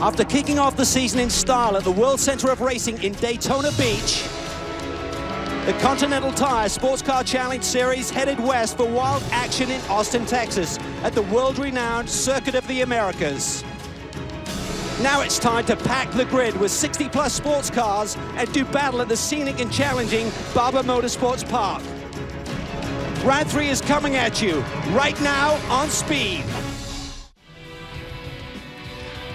After kicking off the season in style at the World Center of Racing in Daytona Beach, the Continental Tire Sports Car Challenge Series headed west for wild action in Austin, Texas, at the world-renowned Circuit of the Americas. Now it's time to pack the grid with 60-plus sports cars and do battle at the scenic and challenging Barber Motorsports Park. Round 3 is coming at you right now on Speed.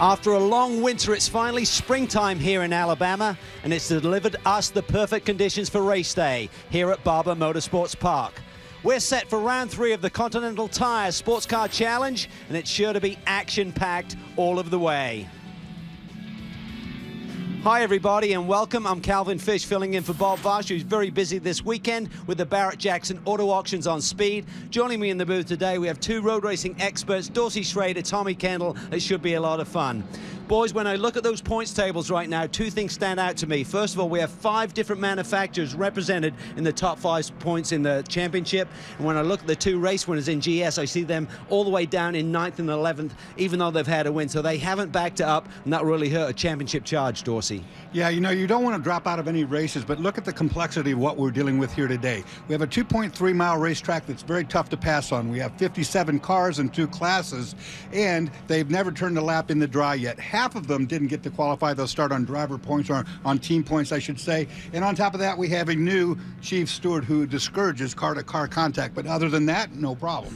After a long winter, it's finally springtime here in Alabama, and it's delivered us the perfect conditions for race day here at Barber Motorsports Park. We're set for round 3 of the Continental Tire Sports Car Challenge, and it's sure to be action-packed all of the way. Hi everybody and welcome. I'm Calvin Fish filling in for Bob Vash, who's very busy this weekend with the Barrett-Jackson Auto Auctions on Speed. Joining me in the booth today, we have 2 road racing experts, Dorsey Schrader, Tommy Kendall. It should be a lot of fun. Boys, when I look at those points tables right now, 2 things stand out to me. First of all, we have 5 different manufacturers represented in the top 5 points in the championship. And when I look at the 2 race winners in GS, I see them all the way down in 9th and 11th, even though they've had a win. So they haven't backed it up, and that really hurt a championship charge, Dorsey. Yeah, you know, you don't want to drop out of any races, but look at the complexity of what we're dealing with here today. We have a 2.3-mile racetrack that's very tough to pass on. We have 57 cars in 2 classes, and they've never turned a lap in the dry yet. Half of them didn't get to qualify. They'll start on driver points, or on team points, I should say. And on top of that, we have a new chief steward who discourages car-to-car contact. But other than that, no problem.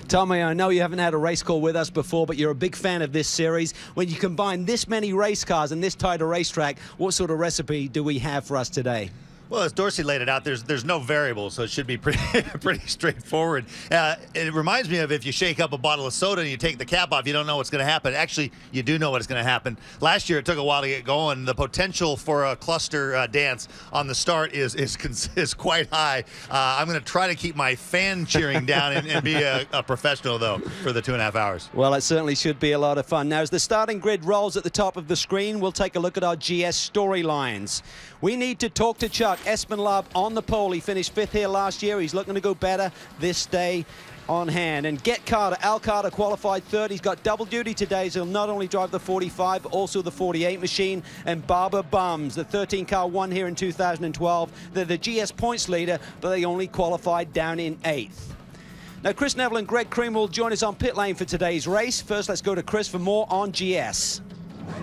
Tommy, I know you haven't had a race call with us before, but you're a big fan of this series. When you combine this many race cars and this tight a racetrack, what sort of recipe do we have for us today? Well, as Dorsey laid it out, there's no variable, so it should be pretty straightforward. It reminds me of if you shake up a bottle of soda and you take the cap off, you don't know what's going to happen. Actually, you do know what's going to happen. Last year, it took a while to get going. The potential for a cluster dance on the start is quite high. I'm going to try to keep my fan cheering down and be a professional, though, for the 2.5 hours. Well, it certainly should be a lot of fun. Now, as the starting grid rolls at the top of the screen, we'll take a look at our GS storylines. We need to talk to Chuck Espenlaub on the pole. He finished 5th here last year. He's looking to go better this day on hand. And Get Carter, Al Carter qualified 3rd. He's got double duty today, so he'll not only drive the 45, but also the 48 machine. And Barber Bums, the 13 car won here in 2012. They're the GS points leader, but they only qualified down in 8th. Now, Chris Neville and Greg Creamer will join us on pit lane for today's race. First, let's go to Chris for more on GS.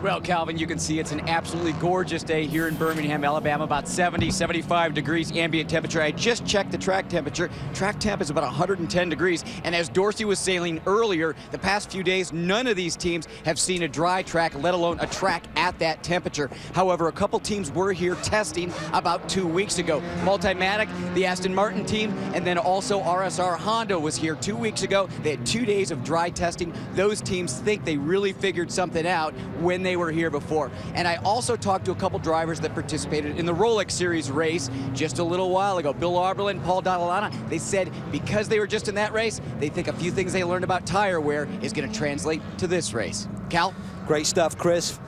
Well, Calvin, you can see it's an absolutely gorgeous day here in Birmingham, Alabama, about 70, 75 degrees ambient temperature. I just checked the track temperature. Track temp is about 110 degrees. And as Dorsey was saying earlier, the past few days, none of these teams have seen a dry track, let alone a track at that temperature. However, a couple teams were here testing about 2 weeks ago. Multimatic, the Aston Martin team, and then also RSR Honda was here 2 weeks ago. They had 2 days of dry testing. Those teams think they really figured something out when they were here before. And I also talked to a couple drivers that participated in the Rolex Series race just a little while ago. Bill Arberlin, Paul Donnellana. They said because they were just in that race, they think a few things they learned about tire wear is going to translate to this race. Cal? Great stuff, Chris.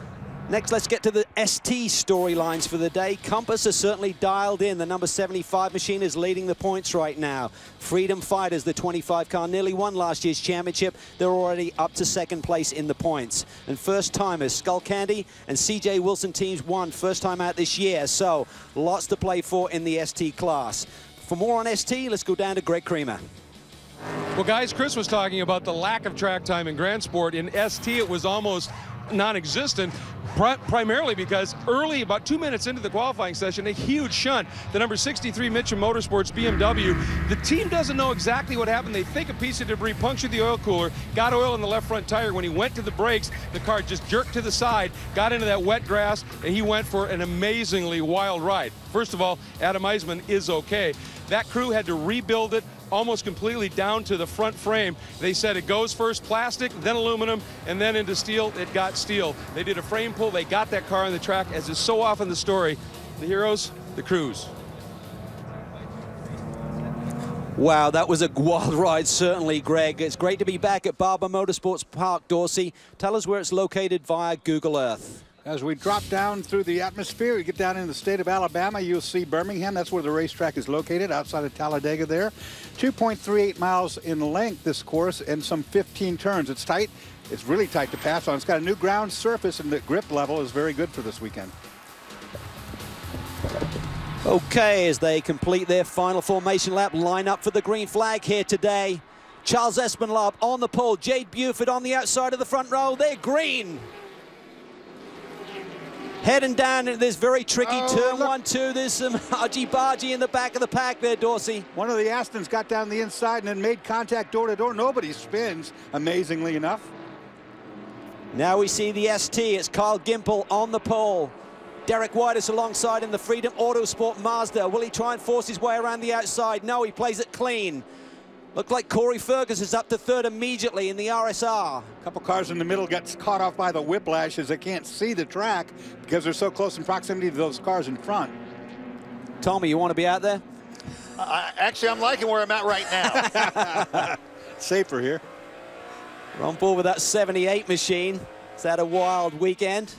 Next, let's get to the ST storylines for the day. Compass is certainly dialed in. The number 75 machine is leading the points right now. Freedom Fighters, the 25 car, nearly won last year's championship. They're already up to 2nd place in the points. And first timers, Skull Candy and CJ Wilson teams won first time out this year. So lots to play for in the ST class. For more on ST, let's go down to Greg Creamer. Well, guys, Chris was talking about the lack of track time in Grand Sport. In ST, it was almost non-existent, primarily because early, about 2 minutes into the qualifying session, a huge shunt. The number 63 Mitchell Motorsports BMW. The team doesn't know exactly what happened. They think a piece of debris punctured the oil cooler, got oil in the left front tire. When he went to the brakes, the car just jerked to the side, got into that wet grass, and he went for an amazingly wild ride. First of all, Adam Eisman is okay. That crew had to rebuild it almost completely down to the front frame. They said it goes first plastic, then aluminum, and then into steel. It got steel. They did a frame pull. They got that car on the track, as is so often the story. The heroes, the crews. Wow, that was a wild ride, certainly, Greg. It's great to be back at Barber Motorsports Park, Dorsey. Tell us where it's located via Google Earth. As we drop down through the atmosphere, you get down in the state of Alabama, you'll see Birmingham. That's where the racetrack is located, outside of Talladega there. 2.38 miles in length, this course, and some 15 turns. It's tight. It's really tight to pass on. It's got a new ground surface, and the grip level is very good for this weekend. Okay, as they complete their final formation lap, line up for the green flag here today. Charles Espenlaub on the pole, Jade Buford on the outside of the front row. They're green. Heading down into this very tricky turn 1-2. There's some argy-bargy in the back of the pack there, Dorsey. One of the Astons got down the inside and then made contact door to door. Nobody spins, amazingly enough. Now we see the ST. It's Kyle Gimple on the pole. Derek White is alongside in the Freedom Autosport Mazda. Will he try and force his way around the outside? No, he plays it clean. Looked like Corey Fergus is up to third immediately in the RSR. A couple cars in the middle gets caught off by the whiplash as they can't see the track because they're so close in proximity to those cars in front. Tommy, you want to be out there? Actually, I'm liking where I'm at right now. Safer here. We're on board with that 78 machine. Is that a wild weekend?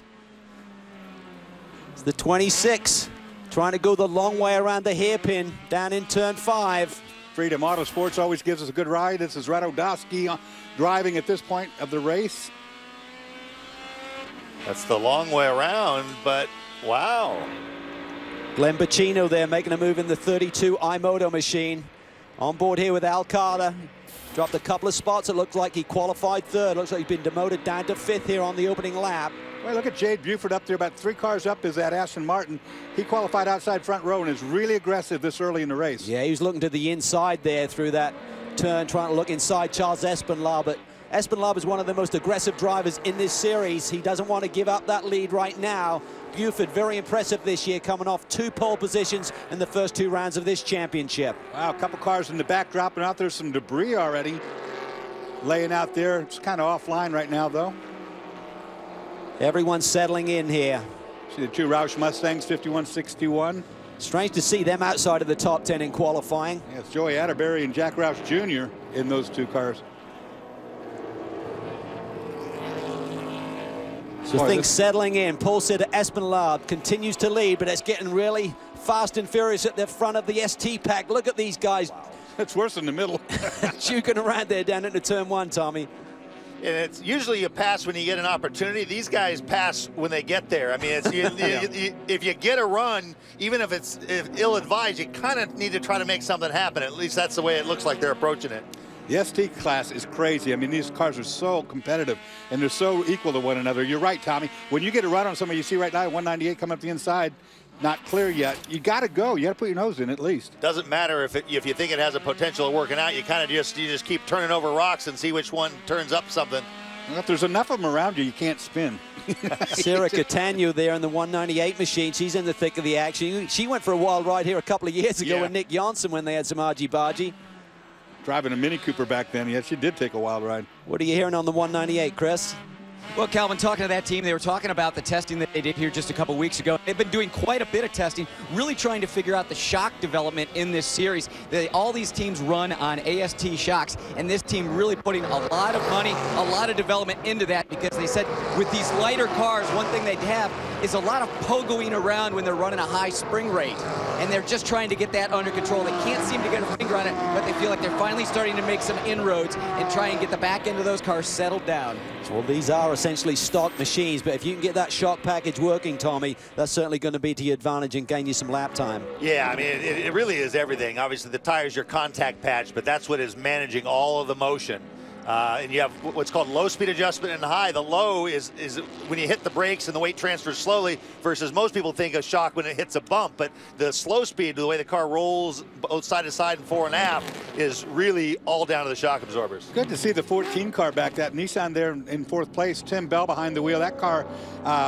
It's the 26, trying to go the long way around the hairpin down in turn 5. Freedom Autosports always gives us a good ride. This is Radowski driving at this point of the race. That's the long way around, but wow. Glenn Bacino there making a move in the 32 iMoto machine. On board here with Al Carter. Dropped a couple of spots. It looks like he qualified third. Looks like he's been demoted down to 5th here on the opening lap. Well, look at Jade Buford up there, about 3 cars up is that Aston Martin. He qualified outside front row and is really aggressive this early in the race. Yeah, he was looking to the inside there through that turn, trying to look inside Charles Espenlaub. But Espenlaub is one of the most aggressive drivers in this series. He doesn't want to give up that lead right now. Buford, very impressive this year, coming off 2 pole positions in the first 2 rounds of this championship. Wow, a couple cars in the back dropping out. There's some debris already laying out there. It's kind of offline right now, though. Everyone's settling in here. See the 2 Roush Mustangs, 51-61. Strange to see them outside of the top 10 in qualifying. Yeah, it's Joey Atterbury and Jack Roush Jr. in those 2 cars. So things settling in. Pole sitter Espenlaub continues to lead, but it's getting really fast and furious at the front of the ST pack. Look at these guys. Wow. It's worse in the middle. Juking around there down into turn 1, Tommy. And it's usually you pass when you get an opportunity. These guys pass when they get there. I mean, it's, if you get a run, even if it's ill-advised, you kind of need to try to make something happen. At least that's the way it looks like they're approaching it. The ST class is crazy. I mean, these cars are so competitive, and they're so equal to one another. You're right, Tommy. When you get a run on somebody, you see right now, 198 coming up the inside, not clear yet. You got to go. You got to put your nose in at least. Doesn't matter if you think it has a potential of working out. You kind of just keep turning over rocks and see which one turns up something. Well, if there's enough of them around you, you can't spin. Sarah Catania there in the 198 machine. She's in the thick of the action. She went for a wild ride here a couple of years ago with Nick Johnson when they had some argy-bargy. Driving a Mini Cooper back then, yeah, she did take a wild ride. What are you hearing on the 198, Chris? Well, Calvin, talking to that team, they were talking about the testing that they did here just a couple weeks ago. They've been doing quite a bit of testing, really trying to figure out the shock development in this series. All these teams run on AST shocks, and this team really putting a lot of money, a lot of development into that, because they said with these lighter cars, one thing they'd have is a lot of pogoing around when they're running a high spring rate. And they're just trying to get that under control. They can't seem to get a finger on it, but they feel like they're finally starting to make some inroads and try and get the back end of those cars settled down. Well, these are essentially stock machines, but if you can get that shock package working, Tommy, that's certainly going to be to your advantage and gain you some lap time. Yeah, I mean, it really is everything. Obviously, the tire's your contact patch, but that's what is managing all of the motion. And you have what's called low speed adjustment and high. The low is when you hit the brakes and the weight transfers slowly, versus most people think of shock when it hits a bump. But the slow speed, the way the car rolls both side to side and fore and aft, is really all down to the shock absorbers. Good to see the 14 car back. That Nissan there in 4th place. Tim Bell behind the wheel. That car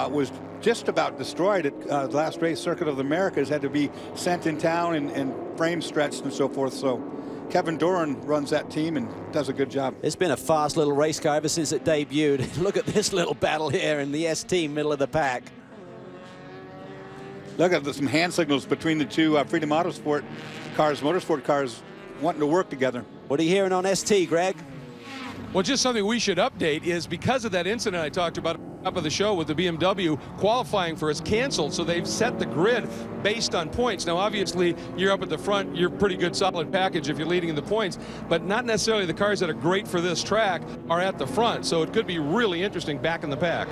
was just about destroyed at the last race. Circuit of the Americas had to be sent in town and frame stretched and so forth. So Kevin Doran runs that team and does a good job. It's been a fast little race car ever since it debuted. Look at this little battle here in the ST middle of the pack. Look at some hand signals between the 2 Freedom Motorsport cars wanting to work together. What are you hearing on ST, Greg? Well, just something we should update is because of that incident I talked about top of the show with the BMW qualifying for us canceled, so they've set the grid based on points. Now obviously you're up at the front, you're a pretty good solid package if you're leading in the points, but not necessarily the cars that are great for this track are at the front, so it could be really interesting back in the pack.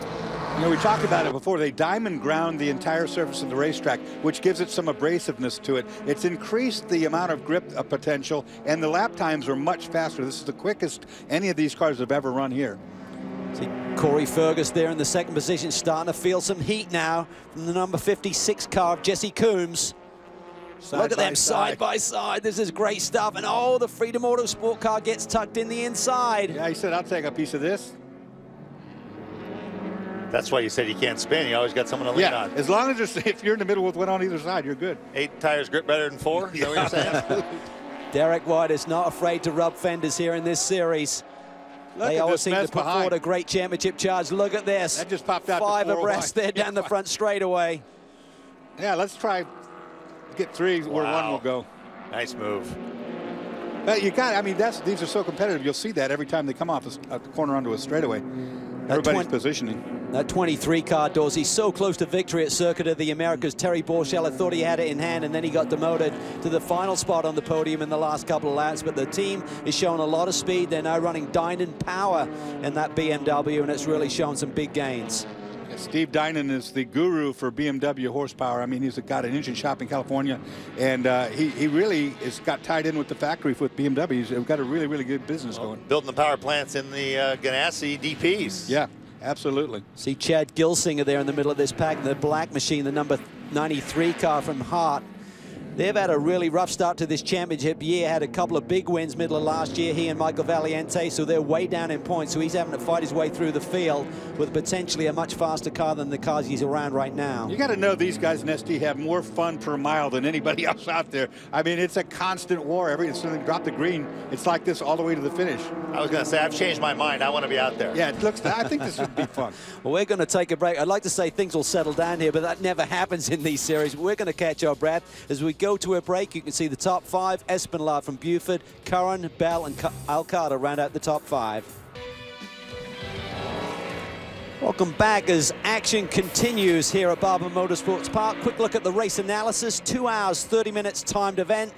You know, we talked about it before. They diamond ground the entire surface of the racetrack, which gives it some abrasiveness to it. It's increased the amount of grip potential, and the lap times are much faster. This is the quickest any of these cars have ever run here. See Corey Fergus there in the second position, starting to feel some heat now from the number 56 car of Jesse Coombs. Look at them side by side. This is great stuff. And oh, the Freedom Motorsport car gets tucked in the inside. Yeah, he said, I'll take a piece of this. That's why you said you can't spin. You always got someone to lean on. As long as if you're in the middle with one on either side, you're good. 8 tires grip better than 4? Is that what you're saying? Derek White is not afraid to rub fenders here in this series. They always seem to put forward a great championship charge. Look at this. That just popped out. 5 abreast there down the front straightaway. Yeah, let's try get 3 where 1 will go. Nice move. But you got, I mean, these are so competitive. You'll see that every time they come off the corner onto a straightaway. Everybody's positioning. That 23 car, Dorsey, so close to victory at Circuit of the Americas. Terry Borchella thought he had it in hand, and then he got demoted to the final spot on the podium in the last couple of laps. But the team is showing a lot of speed. They're now running Dinan power in that BMW, and it's really shown some big gains. Steve Dinan is the guru for BMW horsepower. I mean, he's got an engine shop in California, and he really has got tied in with the factory with BMW. He's got a really, really good business going. Building the power plants in the Ganassi DPs. Yeah, absolutely. See Chad Gilsinger there in the middle of this pack, the black machine, the number 93 car from Hart. They've had a really rough start to this championship year, had a couple of big wins middle of last year, he and Michael Valiente, so they're way down in points, so he's having to fight his way through the field with potentially a much faster car than the cars he's around right now. You got to know these guys in ST have more fun per mile than anybody else out there. I mean, it's a constant war. As soon as they drop the green, it's like this all the way to the finish. I was going to say, I've changed my mind. I want to be out there. Yeah, I think this would be fun. Well, we're going to take a break. I'd like to say things will settle down here, but that never happens in these series. We're going to catch our breath. As we go to a break, you can see the top 5. Espinlard from Buford, Curran, Bell, and Alcada round out the top 5. Welcome back as action continues here at Barber Motorsports Park. Quick look at the race analysis. 2 hours, 30 minutes timed event.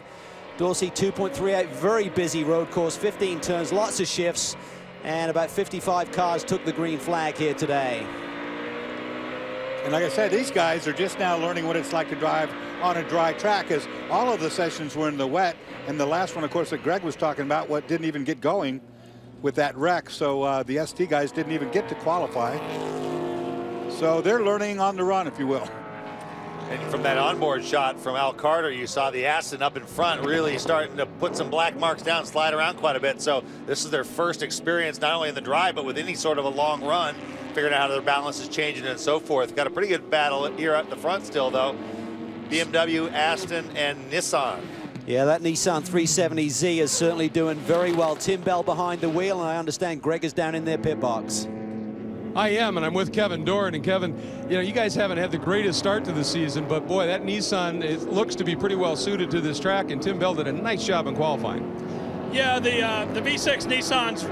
Dorsey 2.38, very busy road course, 15 turns, lots of shifts, and about 55 cars took the green flag here today. And like I said, these guys are just now learning what it's like to drive on a dry track, as all of the sessions were in the wet, and the last one, of course, that Greg was talking about, what didn't even get going with that wreck. So the ST guys didn't even get to qualify. So they're learning on the run, if you will. And from that onboard shot from Al Carter, you saw the Aston up in front really starting to put some black marks down, slide around quite a bit. So this is their first experience, not only in the drive, but with any sort of a long run, figuring out how their balance is changing and so forth. Got a pretty good battle here at the front still, though. BMW, Aston, and Nissan. Yeah, that Nissan 370Z is certainly doing very well. Tim Bell behind the wheel, and I understand Greg is down in their pit box. I am, and I'm with Kevin Doran. And Kevin, you know, you guys haven't had the greatest start to the season, but boy, that Nissan, it looks to be pretty well suited to this track, and Tim Bell did a nice job in qualifying. Yeah, the V6 Nissan's,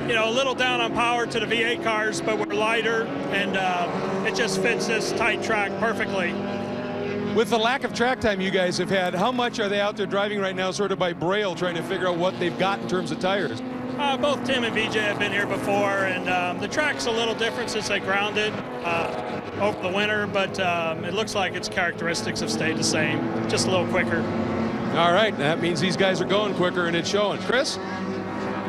you know, a little down on power to the V8 cars, but we're lighter, and it just fits this tight track perfectly. With the lack of track time you guys have had, how much are they out there driving right now sort of by braille, trying to figure out what they've got in terms of tires? Both Tim and VJ have been here before, and the track's a little different since they grounded over the winter, but it looks like its characteristics have stayed the same, just a little quicker. All right, that means these guys are going quicker, and it's showing. Chris?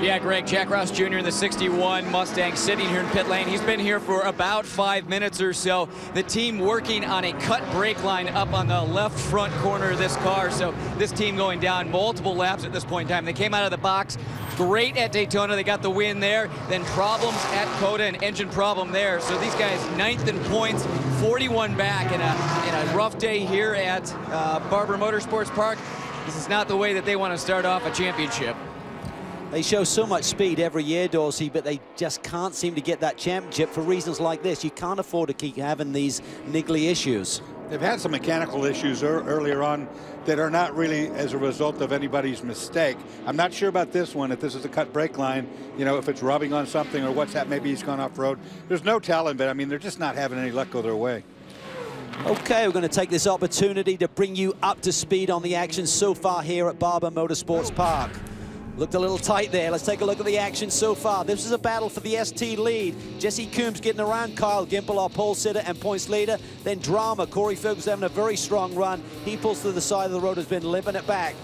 Yeah, Greg, Jack Ross Jr. in the 61 Mustang sitting here in pit lane. He's been here for about 5 minutes or so. The team working on a cut brake line up on the left front corner of this car. So this team going down multiple laps at this point in time. They came out of the box great at Daytona. They got the win there. Then problems at Coda, an engine problem there. So these guys 9th in points, 41 back in a rough day here at Barber Motorsports Park. This is not the way that they want to start off a championship. They show so much speed every year, Dorsey, but they just can't seem to get that championship for reasons like this. You can't afford to keep having these niggly issues. They've had some mechanical issues earlier on that are not really as a result of anybody's mistake. I'm not sure about this one, if this is a cut brake line, you know, if it's rubbing on something or what's that, maybe he's gone off-road. There's no telling, but I mean, they're just not having any luck go their way. Okay, we're going to take this opportunity to bring you up to speed on the action so far here at Barber Motorsports Park. Looked a little tight there. Let's take a look at the action so far. This is a battle for the ST lead. Jesse Coombs getting around Kyle Gimple, our pole sitter and points leader. Then drama. Corey Ferguson having a very strong run. He pulls to the side of the road, has been limping it back.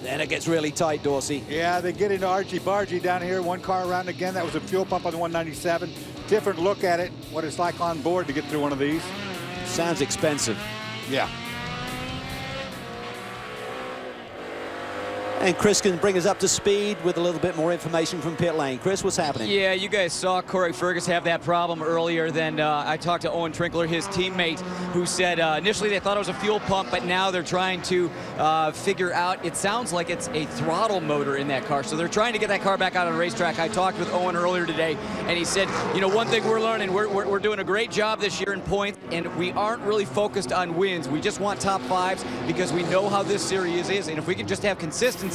Then it gets really tight, Dorsey. Yeah, they get into argy-bargy down here. One car around again. That was a fuel pump on the 197. Different look at it, what it's like on board to get through one of these. Sounds expensive. Yeah. And Chris can bring us up to speed with a little bit more information from pit lane. Chris, what's happening? Yeah, you guys saw Corey Ferguson have that problem earlier. Then I talked to Owen Trinkler, his teammate, who said initially they thought it was a fuel pump, but now they're trying to figure out, it sounds like it's a throttle motor in that car. So they're trying to get that car back out on the racetrack. I talked with Owen earlier today, and he said, you know, one thing we're learning, we're doing a great job this year in points, and we aren't really focused on wins. We just want top fives because we know how this series is, and if we can just have consistency,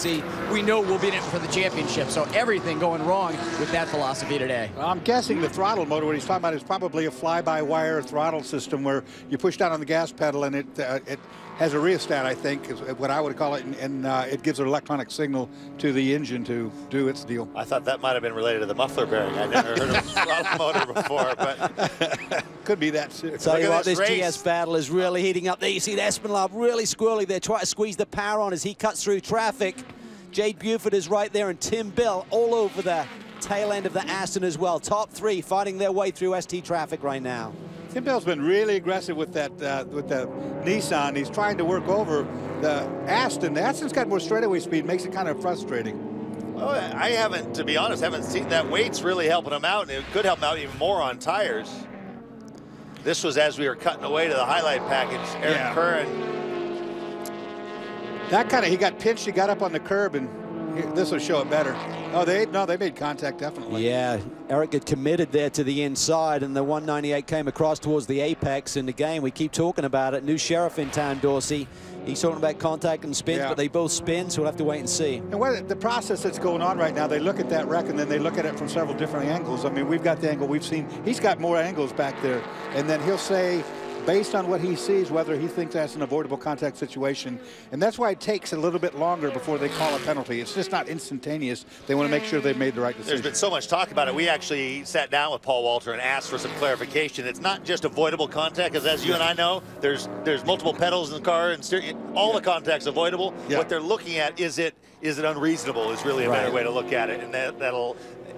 we know we'll be in it for the championship. So everything going wrong with that philosophy today. Well, I'm guessing the throttle motor, what he's talking about, is probably a fly-by-wire throttle system where you push down on the gas pedal and it has a rheostat, I think, is what I would call it, and it gives an electronic signal to the engine to do its deal. I thought that might have been related to the muffler bearing. I never heard of a throttle motor before, but could be that too. Tell you what, this race. GS battle is really heating up there. You see Espenlaub really squirrely there, trying to squeeze the power on as he cuts through traffic. Jade Buford is right there, and Tim Bell all over the tail end of the Aston as well. Top three fighting their way through ST traffic right now. Tim Bell's been really aggressive with that with the Nissan. He's trying to work over the Aston. The Aston's got more straightaway speed, makes it kind of frustrating. well, I haven't, to be honest, haven't seen that weight's really helping him out, and it could help him out even more on tires. This was as we were cutting away to the highlight package. Eric Curran. That kind of, he got pinched, he got up on the curb, and this will show it better. Oh, they made contact, definitely. Yeah, Eric had committed there to the inside, and the 198 came across towards the apex. And again, we keep talking about it. New sheriff in town, Dorsey. He's talking about contact and spins, but they both spin, so we'll have to wait and see. And what the process that's going on right now, they look at that wreck and then they look at it from several different angles. I mean, we've got the angle we've seen. He's got more angles back there, and then he'll say, based on what he sees, whether he thinks that's an avoidable contact situation. And that's why it takes a little bit longer before they call a penalty. It's just not instantaneous. They want to make sure they've made the right decision. There's been so much talk about it. We actually sat down with Paul Walter and asked for some clarification. It's not just avoidable contact, because as you and I know, there's multiple pedals in the car, and all the contact's avoidable. What they're looking at, is it unreasonable, is really a better way to look at it. And that'll,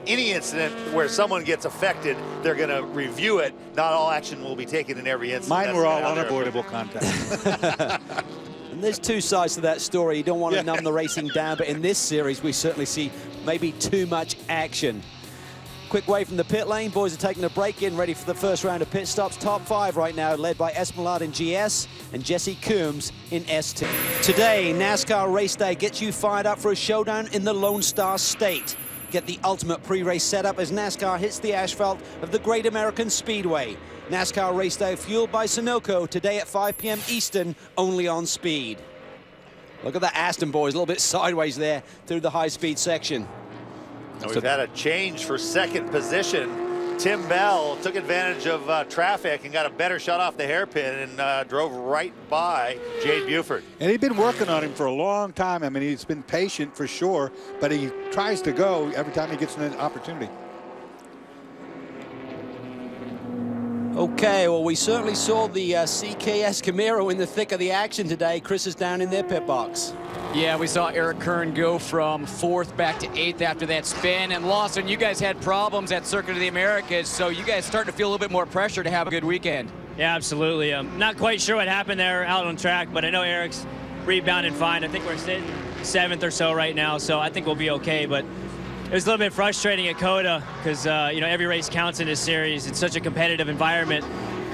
any incident where someone gets affected, they're going to review it. Not all action will be taken in every incident. Mine were all unavoidable contact. And there's two sides to that story. You don't want to numb the racing down, but in this series, we certainly see maybe too much action. Quick way from the pit lane. Boys are taking a break, in ready for the first round of pit stops. Top five right now, led by Espenlaub in GS and Jesse Coombs in ST. Today, NASCAR Race Day gets you fired up for a showdown in the Lone Star State. Get the ultimate pre-race setup as NASCAR hits the asphalt of the Great American Speedway. NASCAR Race Day fueled by Sunoco today at 5 p.m. Eastern, only on Speed. Look at the Aston, boys, a little bit sideways there through the high-speed section. And we've had a change for second position. Tim Bell took advantage of traffic and got a better shot off the hairpin and drove right by Jade Buford. And he'd been working on him for a long time. I mean, he's been patient for sure, but he tries to go every time he gets an opportunity. Okay, well, we certainly saw the CKS Camaro in the thick of the action today. Chris is down in their pit box. Yeah, we saw Eric Curran go from 4th back to 8th after that spin. And Lawson, you guys had problems at Circuit of the Americas, so you guys starting to feel a little bit more pressure to have a good weekend. Yeah, absolutely. I'm not quite sure what happened there out on track, but I know Eric's rebounding fine. I think we're sitting 7th or so right now, so I think we'll be okay. But it was a little bit frustrating at COTA because, you know, every race counts in this series. It's such a competitive environment.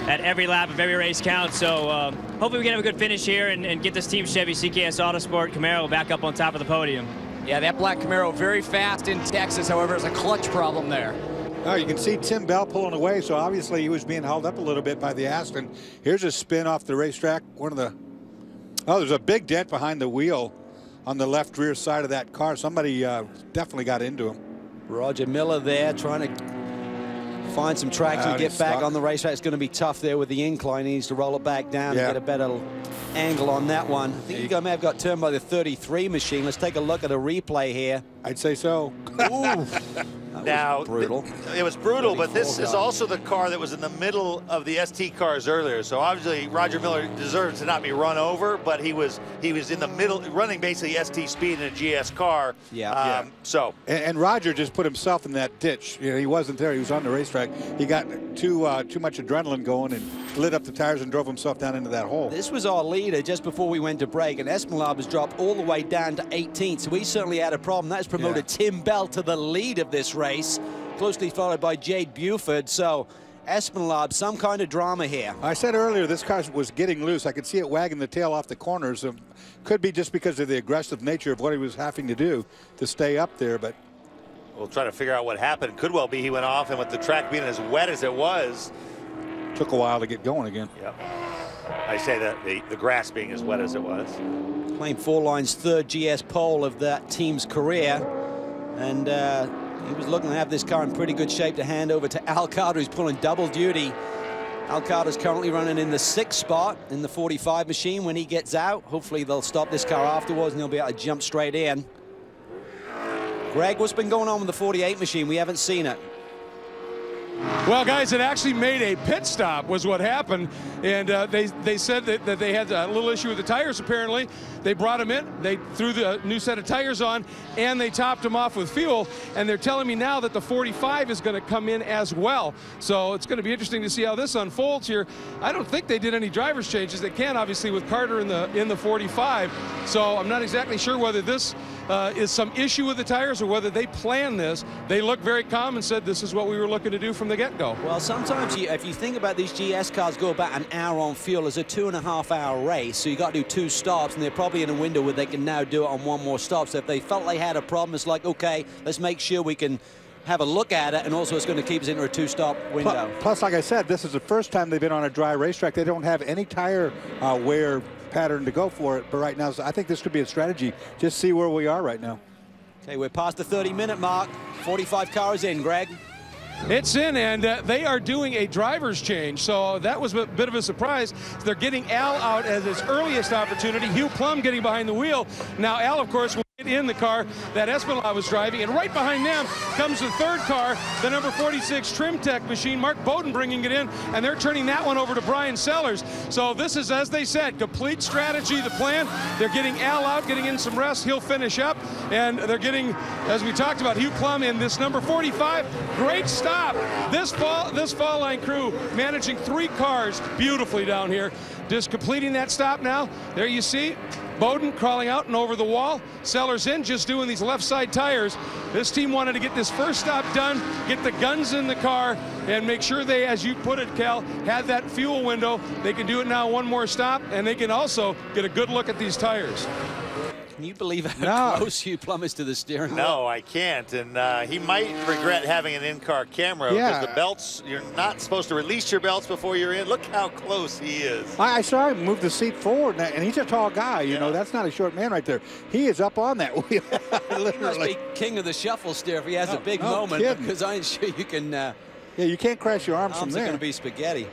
At every lap of every race counts. So hopefully we can have a good finish here and get this Team Chevy CKS Autosport Camaro back up on top of the podium. Yeah, that black Camaro very fast in Texas. However, there's a clutch problem there. Oh, you can see Tim Bell pulling away, so obviously he was being held up a little bit by the Aston. Here's a spin off the racetrack. There's a big dent behind the wheel on the left rear side of that car. Somebody definitely got into him. Roger Miller there trying to find some traction to get back on the racetrack. It's going to be tough there with the incline. He needs to roll it back down and get a better angle on that one. I think you may have got turned by the 33 machine. Let's take a look at a replay here. I'd say so. Ooh. Now, brutal. It was brutal, but this is also the car that was in the middle of the ST cars earlier. So obviously Roger Miller deserves to not be run over, but he was in the middle, running basically ST speed in a GS car. And Roger just put himself in that ditch. You know, he wasn't there. He was on the racetrack. He got too much adrenaline going and lit up the tires and drove himself down into that hole. This was our leader just before we went to break, and Espinal has dropped all the way down to 18th. So we certainly had a problem. That's promoted Tim Bell to the lead of this race, closely followed by Jade Buford. So Espinal, some kind of drama here. I said earlier this car was getting loose. I could see it wagging the tail off the corners. Could be just because of the aggressive nature of what he was having to do to stay up there, but we'll try to figure out what happened. Could well be he went off, and with the track being as wet as it was, took a while to get going again. Yep. I say that the grass being as wet as it was. Claimed 4Line's third GS pole of that team's career, and he was looking to have this car in pretty good shape to hand over to Al Carter, who's pulling double duty. Al Carter's currently running in the 6th spot in the 45 machine. When he gets out, hopefully they'll stop this car afterwards and he'll be able to jump straight in. Greg, what's been going on with the 48 machine? We haven't seen it. Well, guys, it actually made a pit stop was what happened, and they said that they had a little issue with the tires. Apparently they brought them in, they threw the new set of tires on, and they topped them off with fuel, and they're telling me now that the 45 is going to come in as well. So it's going to be interesting to see how this unfolds here. I don't think they did any driver's changes. They can, obviously, with Carter in the 45, so I'm not exactly sure whether this is some issue with the tires or whether they planned this. They looked very calm and said this is what we were looking to do from the get-go. Well, sometimes if you think about these GS cars go about an hour on fuel as a 2.5-hour race, so you got to do 2 stops, and they're probably in a window where they can now do it on 1 more stop. So if they felt they had a problem, it's like, okay, let's make sure we can have a look at it, and also it's going to keep us into a 2-stop window. Plus, like I said, this is the first time they've been on a dry racetrack. They don't have any tire wear pattern to go for it, but right now I think this could be a strategy. Just see where we are right now. Okay, we're past the 30-minute mark. 45 cars in, Greg. It's in, and they are doing a driver's change, so that was a bit of a surprise. They're getting Al out as his earliest opportunity. Hugh Plum getting behind the wheel. Now Al, of course, will get in the car that Espinal was driving, and right behind them comes the 3rd car, the number 46 Trim Tech machine. Mark Bowden bringing it in, and they're turning that one over to Brian Sellers. So this is, as they said, complete strategy, the plan. They're getting Al out, getting in some rest. He'll finish up, and they're getting, as we talked about, Hugh Plum in this number 45. Great stop. This fall line crew managing 3 cars beautifully down here. Just completing that stop now. There you see Bowden crawling out and over the wall. Sellers in, just doing these left side tires. This team wanted to get this first stop done, get the guns in the car, and make sure they, as you put it, Cal, had that fuel window. They can do it now, 1 more stop, and they can also get a good look at these tires. Can you believe how close Hugh Plum is to the steering wheel? No, I can't. And he might regret having an in-car camera because the belts, you're not supposed to release your belts before you're in. Look how close he is. I saw him move the seat forward, and he's a tall guy. You know, that's not a short man right there. He is up on that wheel. He must be king of the shuffle steer if he has a big moment, because I ain't sure you can. Yeah, you can't crash your arms from there. Arms are going to be spaghetti.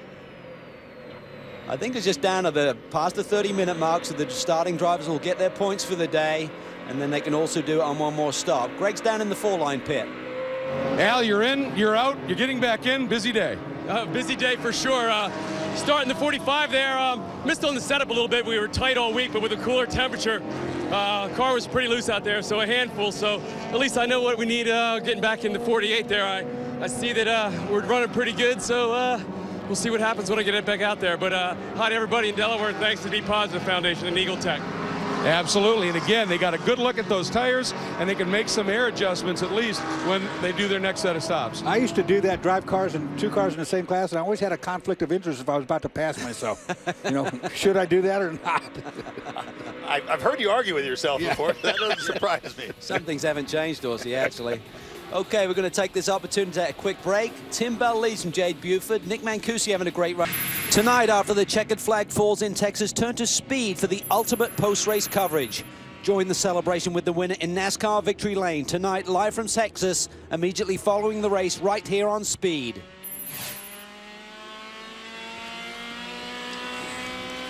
I think it's just down to past the 30-minute mark, so the starting drivers will get their points for the day, and then they can also do it on 1 more stop. Greg's down in the 4-line pit. Al, you're in, you're out, you're getting back in. Busy day. Busy day for sure. Starting the 45 there, missed on the setup a little bit. We were tight all week, but with a cooler temperature, car was pretty loose out there, so a handful. So at least I know what we need getting back in the 48 there. I see that we're running pretty good, so we'll see what happens when I get it back out there. But hi to everybody in Delaware. Thanks to Be Positive Foundation and Eagle Tech. Absolutely, and again, they got a good look at those tires, and they can make some air adjustments at least when they do their next set of stops. I used to do that, drive cars and 2 cars in the same class, and I always had a conflict of interest if I was about to pass myself. You know, should I do that or not? I've heard you argue with yourself before. That doesn't surprise me. Some things haven't changed, Dorsey, actually. Okay, we're going to take this opportunity to take a quick break. Tim Bell leads from Jade Buford. Nick Mancusi having a great run. Tonight, after the checkered flag falls in Texas, turn to Speed for the ultimate post-race coverage. Join the celebration with the winner in NASCAR Victory Lane. Tonight, live from Texas, immediately following the race right here on Speed.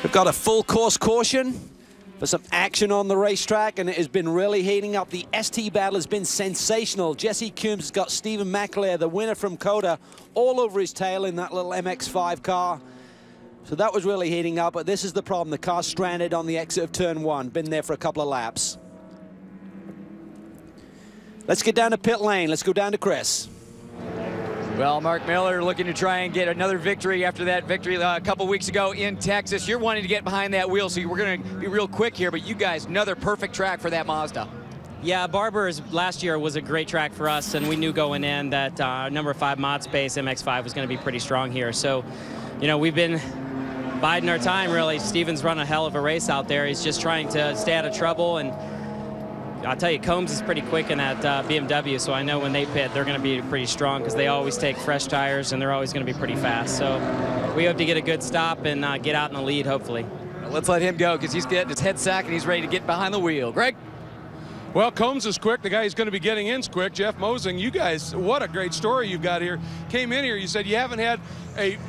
We've got a full course caution for some action on the racetrack, and it has been really heating up. The ST battle has been sensational. Jesse Coombs has got Stephen McAleer, the winner from COTA, all over his tail in that little MX-5 car. So that was really heating up, but this is the problem. The car's stranded on the exit of turn 1. Been there for a couple of laps. Let's get down to pit lane. Let's go down to Chris. Well, Mark Miller looking to try and get another victory after that victory a couple weeks ago in Texas. You're wanting to get behind that wheel, so we're going to be real quick here, but you guys, another perfect track for that Mazda. Yeah, Barber's last year was a great track for us, and we knew going in that number 5 mod space MX-5 was going to be pretty strong here. So, you know, we've been biding our time, really. Steven's run a hell of a race out there. He's just trying to stay out of trouble, and I'll tell you, Combs is pretty quick in that BMW, so I know when they pit, they're going to be pretty strong because they always take fresh tires, and they're always going to be pretty fast. So we hope to get a good stop and get out in the lead, hopefully. Let's let him go because he's getting his head sack and he's ready to get behind the wheel. Greg? Well, Combs is quick. The guy who's going to be getting in is quick. Jeff Mosing, you guys, what a great story you've got here. Came in here, you said you haven't had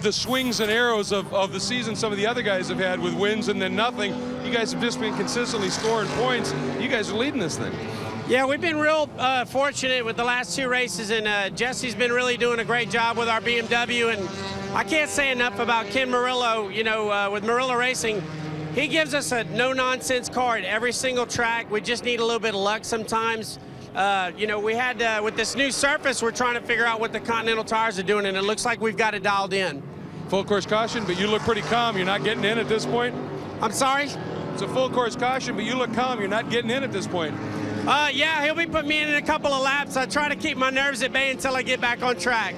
the swings and arrows of the season some of the other guys have had with wins and then nothing. You guys have just been consistently scoring points. You guys are leading this thing. Yeah, we've been real fortunate with the last 2 races, and Jesse's been really doing a great job with our BMW, and I can't say enough about Ken Murillo, you know, with Murillo Racing. He gives us a no-nonsense car at every single track. We just need a little bit of luck sometimes. You know, we had, with this new surface, we're trying to figure out what the Continental tires are doing, and it looks like we've got it dialed in. Full course caution, but you look pretty calm. You're not getting in at this point? I'm sorry? It's a full course caution, but you look calm. You're not getting in at this point. Yeah, he'll be putting me in a couple of laps. I try to keep my nerves at bay until I get back on track.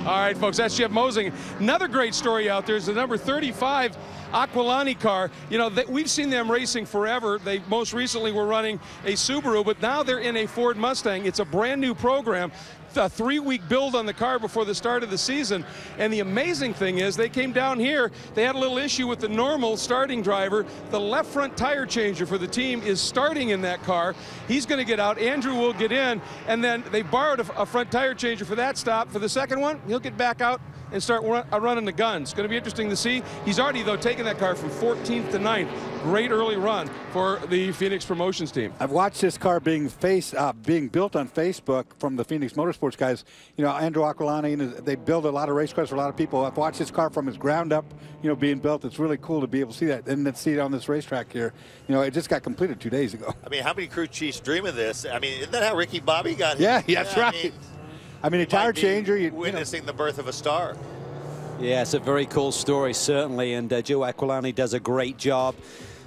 All right, folks, that's Jeff Mosing. Another great story out there is the number 35 Aquilani car. You know, we've seen them racing forever. They most recently were running a Subaru, but now they're in a Ford Mustang. It's a brand new program. A 3-week build on the car before the start of the season. And the amazing thing is they came down here, they had a little issue with the normal starting driver. The left front tire changer for the team is starting in that car. He's going to get out, Andrew will get in, and then they borrowed a front tire changer for that stop. For the second one, he'll get back out and start running the guns. It's going to be interesting to see. He's already, though, taken that car from 14th to 9th. Great early run for the Phoenix Promotions team. I've watched this car being built on Facebook from the Phoenix Motorsports guys. You know, Andrew Aquilani, they build a lot of race cars for a lot of people. I've watched this car from its ground up, you know, being built. It's really cool to be able to see that and then see it on this racetrack here. You know, it just got completed 2 days ago. I mean, how many crew chiefs dream of this? I mean, isn't that how Ricky Bobby got here? Yeah, that's right. I mean, a tire changer. Witnessing the birth of a star. Yeah, it's a very cool story, certainly, and Joe Aquilani does a great job.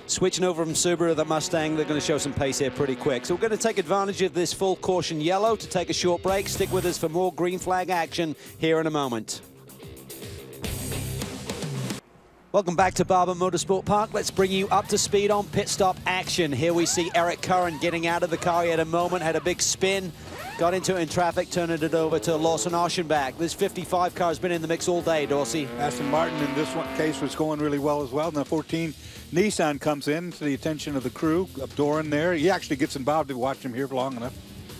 Switching over from Subaru to the Mustang, they're going to show some pace here pretty quick. So we're going to take advantage of this full caution yellow to take a short break. Stick with us for more green flag action here in a moment. Welcome back to Barber Motorsports Park. Let's bring you up to speed on pit stop action. Here we see Eric Curran getting out of the car. He had a moment, had a big spin, got into it in traffic, turning it over to Lawson Archenbach. This 55 car has been in the mix all day, Dorsey. Aston Martin in this one case was going really well as well. And the 14 Nissan comes in to the attention of the crew. Doran there. He actually gets involved. We've watched him here for long enough.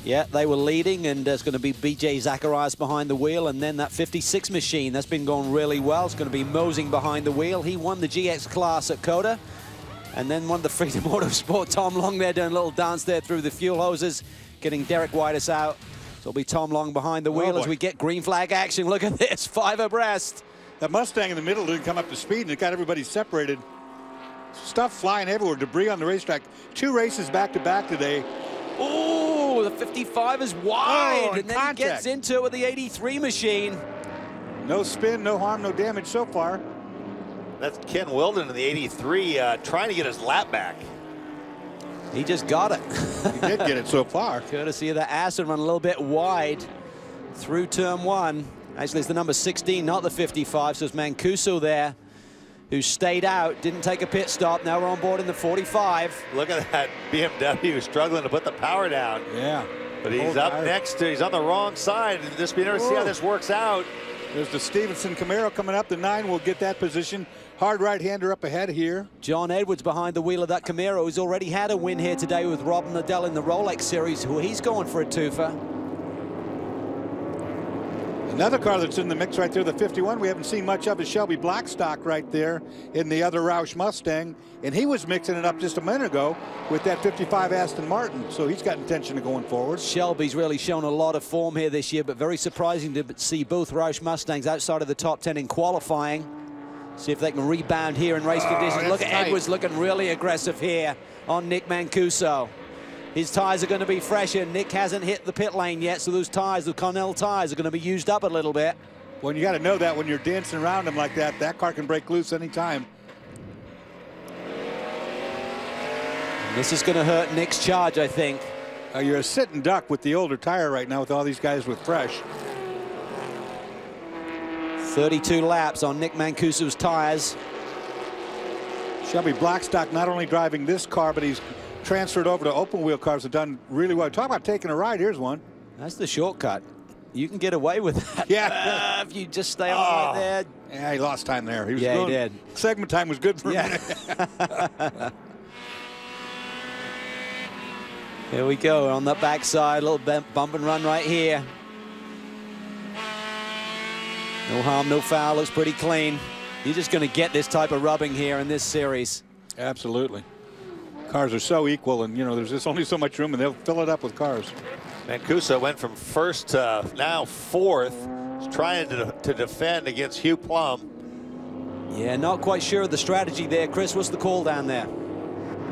Yeah, they were leading, and there's going to be BJ Zacharias behind the wheel, and then that 56 machine, that's been going really well. It's going to be Mosing behind the wheel. He won the GX class at COTA, and then won the Freedom Motorsport. Tom Long there doing a little dance there through the fuel hoses, getting Derek Whitus out. So it'll be Tom Long behind the wheel as we get green flag action. Look at this, 5 abreast. That Mustang in the middle didn't come up to speed, and it got everybody separated. Stuff flying everywhere, debris on the racetrack. 2 races back-to-back today. Oh, the 55 is wide, and then contact. he gets into it with the 83 machine. No spin, no harm, no damage so far. That's Ken Wilden in the 83 trying to get his lap back. He just got it. He did get it so far. Courtesy of the Aston run a little bit wide through turn 1. Actually, it's the number 16, not the 55. So it's Mancuso there, who stayed out, didn't take a pit stop. Now we're on board in the 45. Look at that BMW struggling to put the power down. Yeah. But he's up next to, he's on the wrong side. This, we never see how this works out. There's the Stevenson Camaro coming up. The 9 will get that position. Hard right-hander up ahead here. John Edwards behind the wheel of that Camaro, who's already had a win here today with Rob Nadell in the Rolex Series, who he's going for a twofer. Another car that's in the mix right there, the 51, we haven't seen much of, is Shelby Blackstock right there in the other Roush Mustang. And he was mixing it up just a minute ago with that 55 Aston Martin. So he's got intention of going forward. Shelby's really shown a lot of form here this year, but very surprising to see both Roush Mustangs outside of the top 10 in qualifying. See if they can rebound here in race conditions. Look at Edwards looking really aggressive here on Nick Mancuso. His tires are going to be fresher. Nick hasn't hit the pit lane yet, so those tires, the Continental tires, are going to be used up a little bit. Well, you got to know that when you're dancing around him like that, that car can break loose anytime. And this is going to hurt Nick's charge, I think. You're a sitting duck with the older tire right now with all these guys with fresh. 32 laps on Nick Mancuso's tires. Shelby Blackstock not only driving this car, but he's transferred over to open wheel cars, have done really well. Talk about taking a ride. Here's one. That's the shortcut. You can get away with that. Yeah. If you just stay on right there. Yeah, he lost time there. He was he did. Segment time was good for him. Here we go on the backside, a little bump and run right here. No harm, no foul, looks pretty clean. You're just going to get this type of rubbing here in this series. Absolutely. Cars are so equal, and, you know, there's just only so much room, and they'll fill it up with cars. Mancuso went from first to now fourth, trying to defend against Hugh Plum. Yeah, not quite sure of the strategy there. Chris, what's the call down there?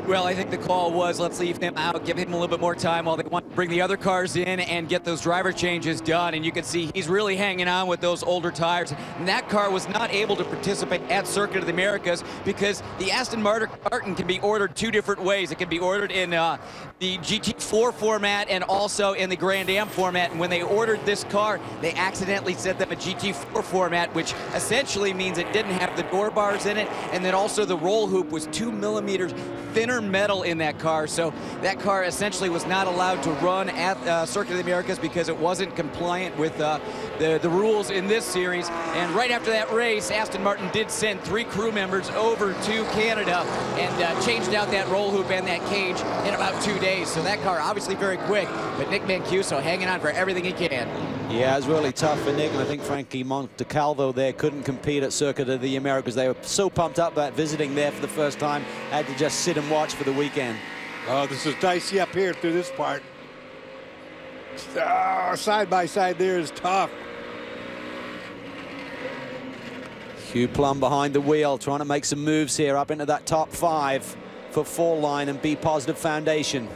Well, I think the call was, let's leave him out, give him a little bit more time while they want to bring the other cars in and get those driver changes done. And you can see he's really hanging on with those older tires. And that car was not able to participate at Circuit of the Americas because the Aston Martin can be ordered 2 different ways. It can be ordered in the GT4 format and also in the Grand Am format. And when they ordered this car, they accidentally sent them a GT4 format, which essentially means it didn't have the door bars in it. And then also the roll hoop was 2 millimeters thinner metal in that car, so that car essentially was not allowed to run at Circuit of the Americas because it wasn't compliant with the rules in this series. And right after that race, Aston Martin did send 3 crew members over to Canada and changed out that roll hoop and that cage in about 2 days. So that car obviously very quick, but Nick Mancuso hanging on for everything he can. Yeah, it was really tough for Nick, and I think Frankie Montecalvo there couldn't compete at Circuit of the Americas. They were so pumped up about visiting there for the first time, had to just sit and watch for the weekend. Oh, this is dicey up here through this part. Oh, side by side there is tough. Hugh Plum behind the wheel, trying to make some moves here up into that top 5 for 4 line and be positive foundation.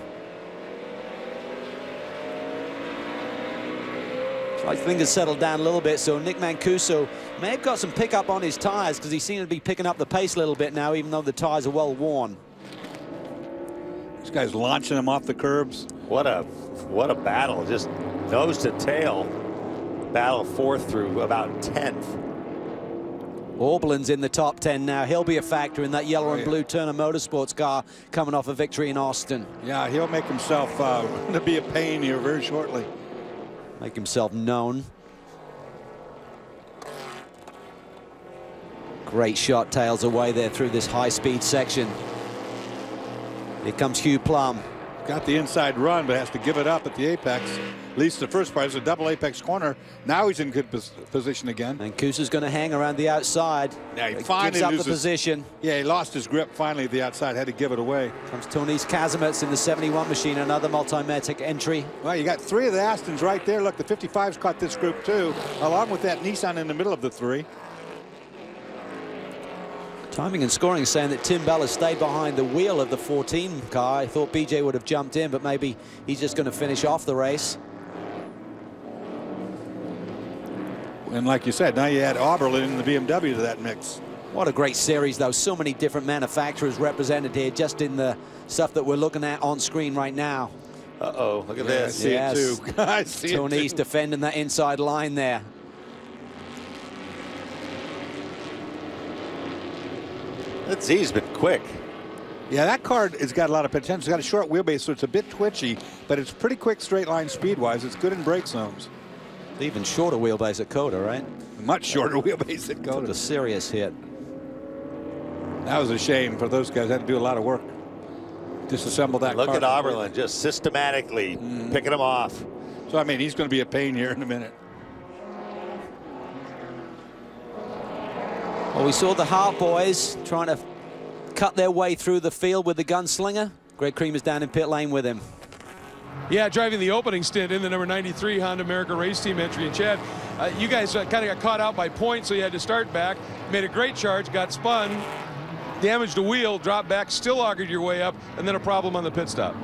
I think it's settled down a little bit, so Nick Mancuso may have got some pickup on his tires because he seems to be picking up the pace a little bit now, even though the tires are well worn. This guy's launching him off the curbs. What a battle, just nose to tail. Battle 4th through about 10th. Orbland's in the top 10 now. He'll be a factor in that yellow and blue Turner Motorsports car coming off a victory in Austin. Yeah, he'll make himself to be a pain here very shortly. Make himself known. Great shot, tails away there through this high-speed section. Here comes Hugh Plum. Got the inside run, but has to give it up at the apex. At least the first part is a double apex corner. Now he's in good position again. And Kusa's going to hang around the outside. Yeah, he finally gives up loses the position. Yeah, he lost his grip finally at the outside, had to give it away. Comes Tonis Kazimets in the 71 machine, another Multimatic entry. Well, you got 3 of the Astons right there. Look, the 55's caught this group too, along with that Nissan in the middle of the 3. Timing and scoring saying that Tim Bell has stayed behind the wheel of the 14 car. I thought BJ would have jumped in, but maybe he's just going to finish off the race. And like you said, now you add Oberlin in the BMW to that mix. What a great series, though. So many different manufacturers represented here, just in the stuff that we're looking at on screen right now. Uh-oh, look at this. I see it too. I see Tony's it too. defending that inside line there. He's been quick. Yeah, that car has got a lot of potential. It's got a short wheelbase, so it's a bit twitchy, but it's pretty quick straight line speed-wise. It's good in brake zones. Even shorter wheelbase at Coda, right? Much shorter wheelbase at Coda. Took a serious hit. That was a shame for those guys. They had to do a lot of work. Disassemble that car. Look at Oberlin just systematically picking him off. So, I mean, he's going to be a pain here in a minute. Well, we saw the Hart boys trying to cut their way through the field with the gunslinger. Greg Creamer's down in pit lane with him. Yeah, driving the opening stint in the number 93 Honda America race team entry. And Chad, you guys kind of got caught out by points, so you had to start back. Made a great charge, got spun, damaged a wheel, dropped back, still augured your way up, and then a problem on the pit stop.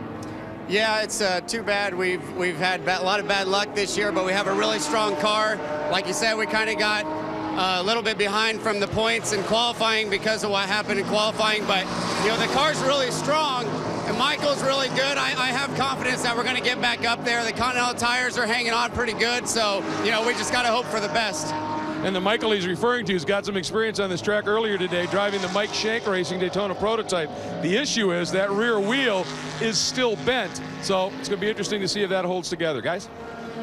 Yeah, it's too bad. We've had a lot of bad luck this year, but we have a really strong car. Like you said, we kind of got a little bit behind from the points in qualifying because of what happened in qualifying. But, you know, the car's really strong, and Michael's really good. I have confidence that we're going to get back up there. The Continental tires are hanging on pretty good, so, you know, we just got to hope for the best. And the Michael he's referring to has got some experience on this track earlier today, driving the Mike Shank Racing Daytona prototype. The issue is that rear wheel is still bent, so it's going to be interesting to see if that holds together, guys.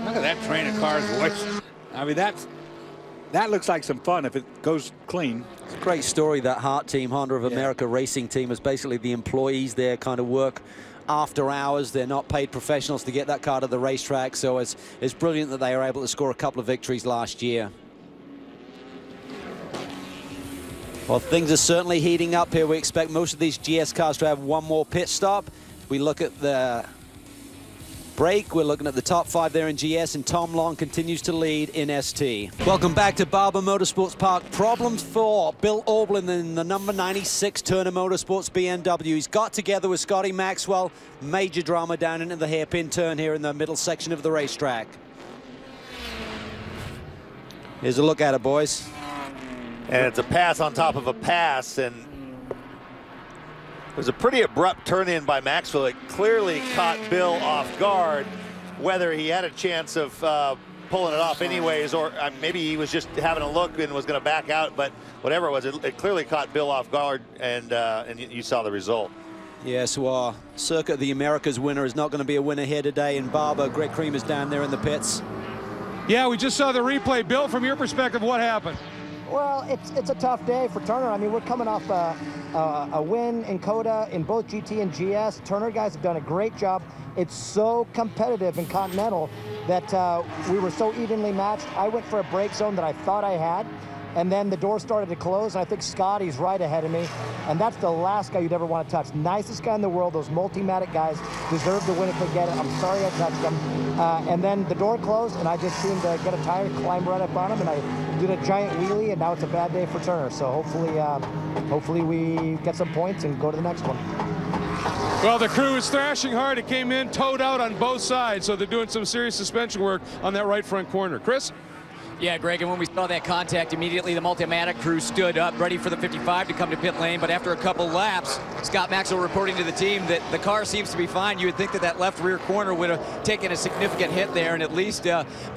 Look at that train of cars, boys. I mean, that looks like some fun if it goes clean. It's a great story, that Hart team, Honda of America racing team, is basically the employees there kind of work after hours. They're not paid professionals to get that car to the racetrack, so it's brilliant that they are able to score a couple of victories last year. Well, things are certainly heating up here. We expect most of these GS cars to have one more pit stop. We look at the break. We're looking at the top 5 there in GS, and Tom Long continues to lead in ST. Welcome back to Barber Motorsports Park. Problems for Bill Aublin in the number 96 Turner Motorsports BMW. He's got together with Scotty Maxwell. Major drama down into the hairpin turn here in the middle section of the racetrack. Here's a look at it, boys. And it's a pass on top of a pass, and it was a pretty abrupt turn in by Maxwell. It clearly caught Bill off guard. Whether he had a chance of pulling it off anyways, or maybe he was just having a look and was going to back out, but whatever it was, it clearly caught Bill off guard, and you saw the result. Yeah, so our Circuit of the Americas winner is not going to be a winner here today in Barber. Greg Creamer's down there in the pits. Yeah, we just saw the replay. Bill, from your perspective, what happened? Well, it's a tough day for Turner. I mean, we're coming off a win in Coda in both GT and GS. Turner guys have done a great job. It's so competitive in Continental that we were so evenly matched. I went for a brake zone that I thought I had, and then the door started to close, and I think Scotty's right ahead of me, and that's the last guy you'd ever want to touch. Nicest guy in the world. Those Multimatic guys deserve to win if they get it. I'm sorry I touched them. And then the door closed, and I just seemed to get a tire, climb right up on him, and I did a giant wheelie, and now it's a bad day for Turner. So hopefully we get some points and go to the next one. Well, the crew is thrashing hard. It came in, towed out on both sides, so they're doing some serious suspension work on that right front corner. Chris? Yeah, Greg, and when we saw that contact, immediately the Multimatic crew stood up, ready for the 55 to come to pit lane. But after a couple laps, Scott Maxwell reporting to the team that the car seems to be fine. You would think that left rear corner would have taken a significant hit there, and at least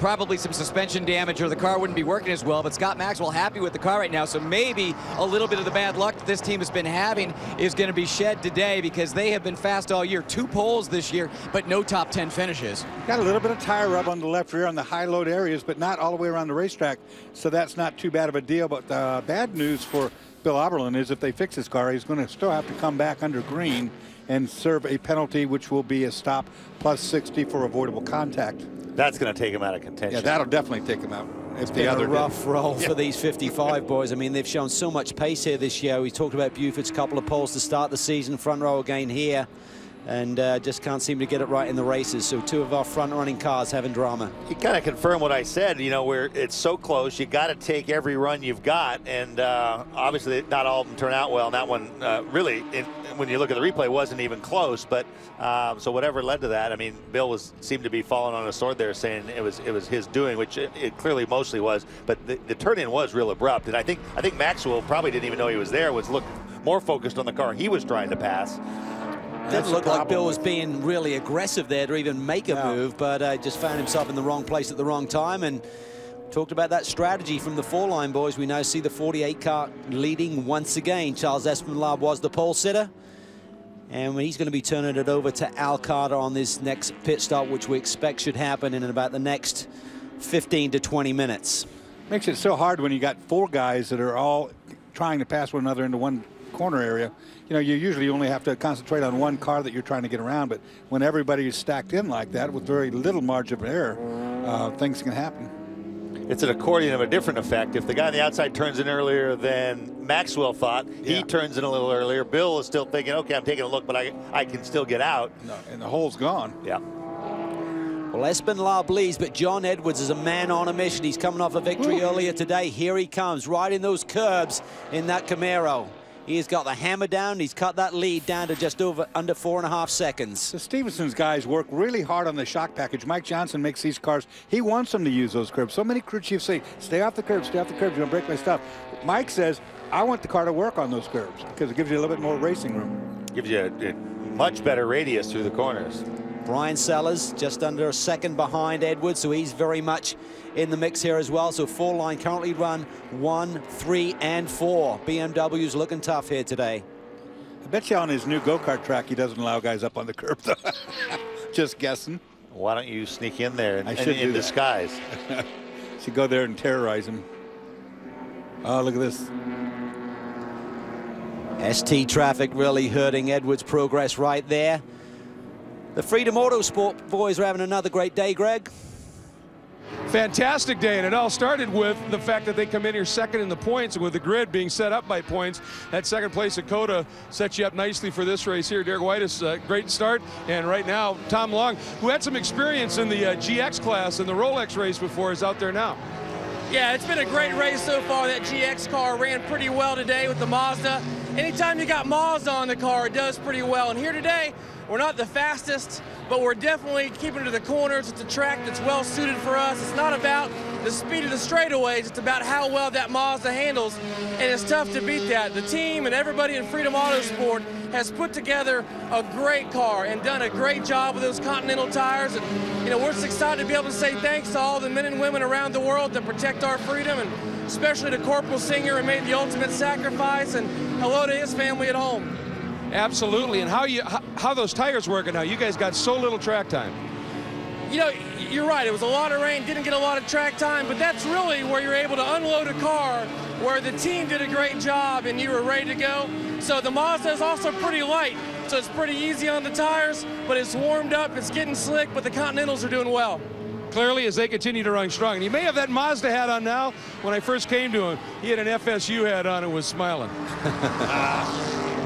probably some suspension damage, or the car wouldn't be working as well. But Scott Maxwell happy with the car right now, so maybe a little bit of the bad luck that this team has been having is going to be shed today, because they have been fast all year. 2 poles this year, but no top 10 finishes. Got a little bit of tire rub on the left rear on the high load areas, but not all the way around the racetrack, so that's not too bad of a deal. But the bad news for Bill Oberlin is if they fix his car, he's going to still have to come back under green and serve a penalty, which will be a stop plus 60 for avoidable contact. That's going to take him out of contention. Yeah, that'll definitely take him out. It's been a rough roll for these 55 boys. I mean, they've shown so much pace here this year. We talked about Buford's couple of poles to start the season, front row again here. and just can't seem to get it right in the races. So two of our front-running cars having drama. You kind of confirm what I said, you know, where it's so close, you got to take every run you've got, and obviously not all of them turn out well. And that one really, when you look at the replay, wasn't even close. But so whatever led to that, I mean, Bill seemed to be falling on a sword there, saying it was his doing, which it clearly mostly was. But the turn-in was real abrupt, and I think Maxwell probably didn't even know he was there. Was looked more focused on the car he was trying to pass. Didn't look like Bill was being really aggressive there to even make a move, but just found himself in the wrong place at the wrong time. And talked about that strategy from the 4-line boys. We now see the 48 car leading once again. Charles Espinlab was the pole sitter, and he's going to be turning it over to Al Carter on this next pit stop, which we expect should happen in about the next 15 to 20 minutes. Makes it so hard when you got 4 guys that are all trying to pass one another into one corner area. You know, you usually only have to concentrate on one car that you're trying to get around, but when everybody is stacked in like that with very little margin of error, things can happen. It's an accordion of a different effect. If the guy on the outside turns in earlier than Maxwell thought, he turns in a little earlier. Bill is still thinking, okay, I'm taking a look, but I can still get out. No, and the hole's gone. Yeah. Well, Espinlab leads, but John Edwards is a man on a mission. He's coming off a victory earlier today. Here he comes, right in those curbs in that Camaro. He's got the hammer down. He's cut that lead down to just under 4.5 seconds. The Stevenson's guys work really hard on the shock package. Mike Johnson makes these cars. He wants them to use those curbs. So many crew chiefs say, stay off the curbs, stay off the curbs. You're going to break my stuff. Mike says, I want the car to work on those curbs because it gives you a little bit more racing room. Gives you a much better radius through the corners. Brian Sellers just under a second behind Edwards, so he's very much in the mix here as well. So 4-line currently run 1, 3, and 4. BMW's looking tough here today. I bet you on his new go-kart track he doesn't allow guys up on the curb. Just guessing. Why don't you sneak in there I should in disguise? Should go there and terrorize him. Oh, look at this. ST traffic really hurting Edwards' progress right there. The Freedom Autosport boys are having another great day, Greg. Fantastic day, and it all started with the fact that they come in here second in the points, and with the grid being set up by points, that second place at COTA sets you up nicely for this race here. Derek Whitus, great start, and right now Tom Long, who had some experience in the GX class and the Rolex race before, is out there now. Yeah, it's been a great race so far. That GX car ran pretty well today with the Mazda. Anytime you got Mazda on the car, it does pretty well. And here today, we're not the fastest, but we're definitely keeping to the corners. It's a track that's well suited for us. It's not about the speed of the straightaways. It's about how well that Mazda handles, and it's tough to beat that. The team and everybody in Freedom Autosport has put together a great car and done a great job with those Continental tires. And, you know, we're just excited to be able to say thanks to all the men and women around the world that protect our freedom, and especially to Corporal Singer, who made the ultimate sacrifice, and hello to his family at home. Absolutely, and how those tires working now? You guys got so little track time. You know, you're right. It was a lot of rain, didn't get a lot of track time, but that's really where you're able to unload a car where the team did a great job and you were ready to go. So the Mazda is also pretty light, so it's pretty easy on the tires, but it's warmed up, it's getting slick, but the Continentals are doing well. Clearly, as they continue to run strong. And he may have that Mazda hat on now. When I first came to him, he had an FSU hat on and was smiling.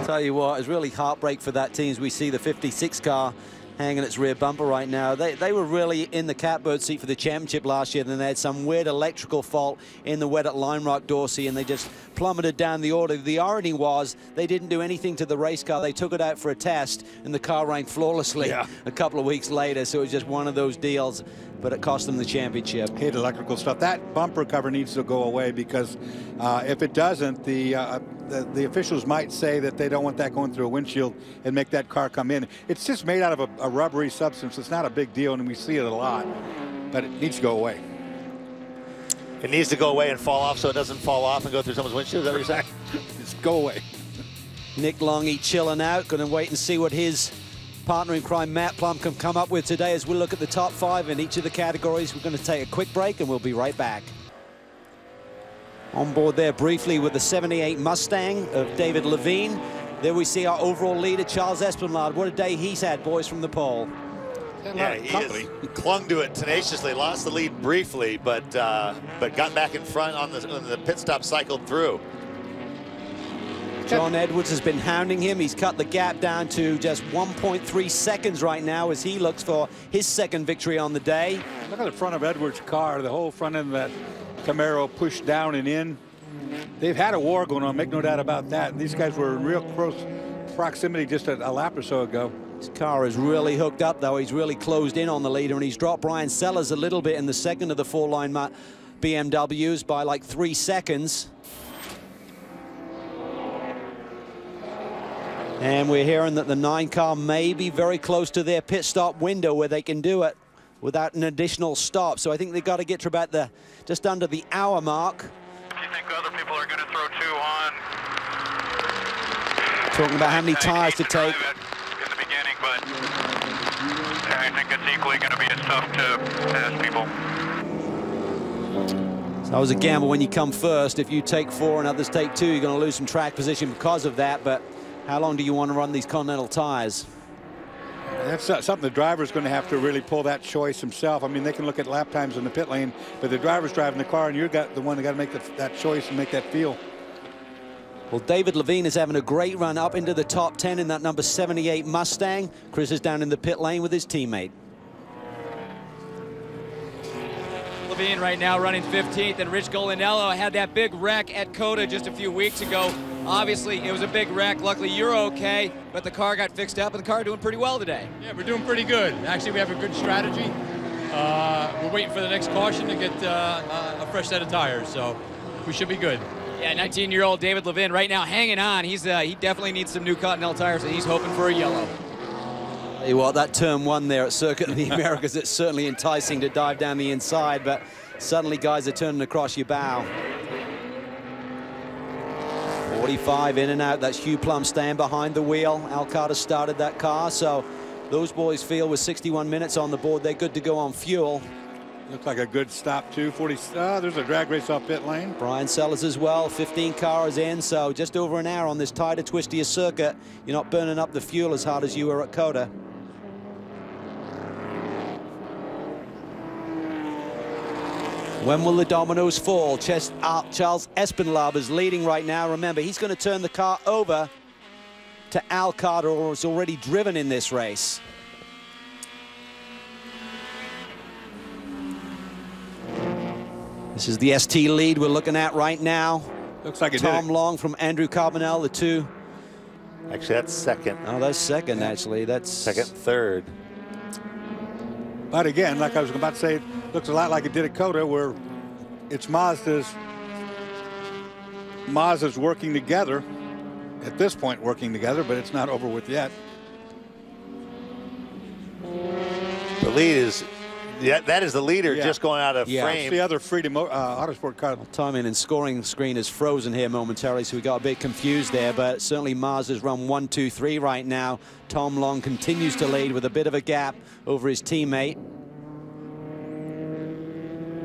Tell you what, it's really heartbreak for that team as we see the 56 car hanging its rear bumper right now. They were really in the catbird seat for the championship last year, and then they had some weird electrical fault in the wet at Lime Rock, Dorsey, and they just plummeted down the order. The irony was they didn't do anything to the race car. They took it out for a test, and the car ran flawlessly a couple of weeks later, so it was just one of those deals, but it cost them the championship. Hate electrical stuff. That bumper cover needs to go away, because if it doesn't, the officials might say that they don't want that going through a windshield and make that car come in. It's just made out of a rubbery substance. It's not a big deal, and we see it a lot, but it needs to go away. It needs to go away and fall off so it doesn't fall off and go through someone's windshield. Is that what you're saying? Just go away. Nick Longy chilling out. Going to wait and see what his partner in crime, Matt Plum, can come up with today as we look at the top 5 in each of the categories. We're going to take a quick break, and we'll be right back. On board there briefly with the 78 Mustang of David Levine. There we see our overall leader, Charles Espinlab. What a day he's had, boys, from the pole. Yeah, he clung to it tenaciously, lost the lead briefly, but got back in front on the pit stop, cycled through. John Edwards has been hounding him. He's cut the gap down to just 1.3 seconds right now as he looks for his second victory on the day. Look at the front of Edwards' car. The whole front end of that Camaro pushed down and in. They've had a war going on, make no doubt about that. These guys were in real close proximity just a lap or so ago. His car is really hooked up, though. He's really closed in on the leader, and he's dropped Brian Sellers a little bit in the second of the four-line BMWs by like 3 seconds. And we're hearing that the 9 car may be very close to their pit stop window where they can do it without an additional stop. So I think they've got to get to about the just under the hour mark. Do you think other people are going to throw 2 on? Talking about how many tires to take. In the beginning, but I think it's equally going to be as tough to pass people. So that was a gamble when you come first. If you take 4 and others take 2, you're going to lose some track position because of that. But how long do you want to run these Continental tires? That's something the driver's going to have to really pull that choice himself. I mean, they can look at lap times in the pit lane, but the driver's driving the car, and you're the one that got to make that choice and make that feel. Well, David Levine is having a great run up into the top 10 in that number 78 Mustang. Chris is down in the pit lane with his teammate. Levine right now running 15th, and Rich Golinello had that big wreck at COTA just a few weeks ago. Obviously, it was a big wreck. Luckily, you're okay, but the car got fixed up, and the car doing pretty well today. Yeah, we're doing pretty good. Actually, we have a good strategy. We're waiting for the next caution to get a fresh set of tires, so we should be good. Yeah, 19-year-old David Levine right now hanging on. He definitely needs some new Continental tires, and he's hoping for a yellow. Tell you what, that turn 1 there at Circuit of the Americas, it's certainly enticing to dive down the inside, but suddenly guys are turning across your bow. 45 in and out. That's Hugh Plum staying behind the wheel. Al Carter started that car, so those boys feel with 61 minutes on the board, they're good to go on fuel. Looks like a good stop too. There's a drag race off pit lane. Brian Sellers as well. 15 cars in, so just over an hour on this tighter, twistier circuit. You're not burning up the fuel as hard as you were at COTA. When will the dominoes fall? Charles Espenlaub is leading right now. Remember, he's going to turn the car over to Al Carter, or is already driven in this race. This is the ST lead we're looking at right now. Looks like Tom Long from Andrew Carbonell, the 2. Actually, that's second. Oh, that's second, actually. That's second, third. But again, like I was about to say, it looks a lot like it did at COTA, where it's Mazda's working together. At this point, working together, but it's not over with yet. The lead is, that is the leader just going out of frame. It's the other Freedom Autosport car. Well, timing and scoring screen is frozen here momentarily, so we got a bit confused there, but certainly Mazda's run 1, 2, 3 right now. Tom Long continues to lead with a bit of a gap over his teammate.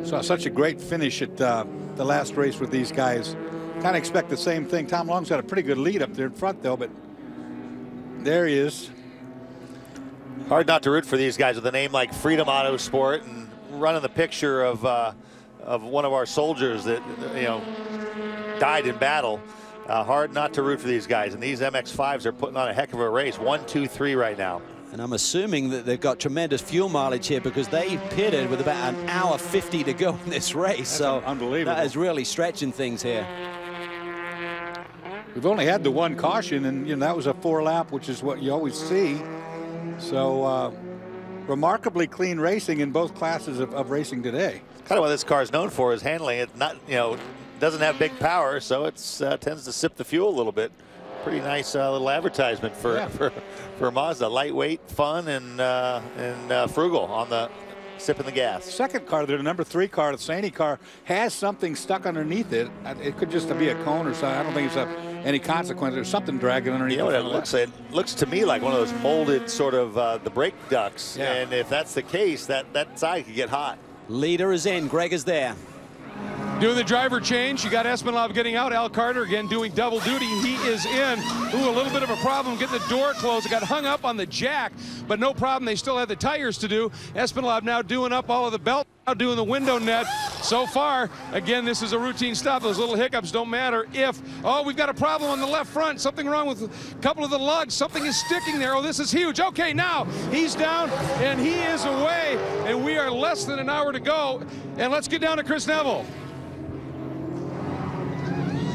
Saw such a great finish at the last race with these guys. Kind of expect the same thing. Tom Long's got a pretty good lead up there in front, though, but there he is. Hard not to root for these guys with a name like Freedom Autosport and running the picture of one of our soldiers that died in battle. Hard not to root for these guys, and these MX-5s are putting on a heck of a race. 1, 2, 3 right now. And I'm assuming that they've got tremendous fuel mileage here because they pitted with about an hour 50 to go in this race. That's so unbelievable. That is really stretching things here. We've only had the 1 caution, and that was a 4-lap, which is what you always see. So remarkably clean racing in both classes of racing today. Kind of what this car is known for is handling it. Not, doesn't have big power, so it tends to sip the fuel a little bit. Pretty nice little advertisement for Mazda. Lightweight, fun, and frugal on the sipping the gas. Second car, the number 3 car, the Saney car, has something stuck underneath it. It could just be a cone or something. I don't think it's any consequence. There's something dragging underneath. You know what it looks like? It looks to me like one of those molded sort of the brake ducts. Yeah. And if that's the case, that side could get hot. Leader is in. Greg is there. Doing the driver change. You got Espenlaub getting out. Al Carter again doing double duty. He is in. Ooh, a little bit of a problem getting the door closed. It got hung up on the jack, but no problem. They still had the tires to do. Espenlaub now doing up all of the belt, now doing the window net. so far, again, this is a routine stop. Those little hiccups don't matter if, oh, we've got a problem on the left front. Something wrong with a couple of the lugs. Something is sticking there. Oh, this is huge. Okay, now he's down and he is away. And we are less than an hour to go. And let's get down to Chris Neville.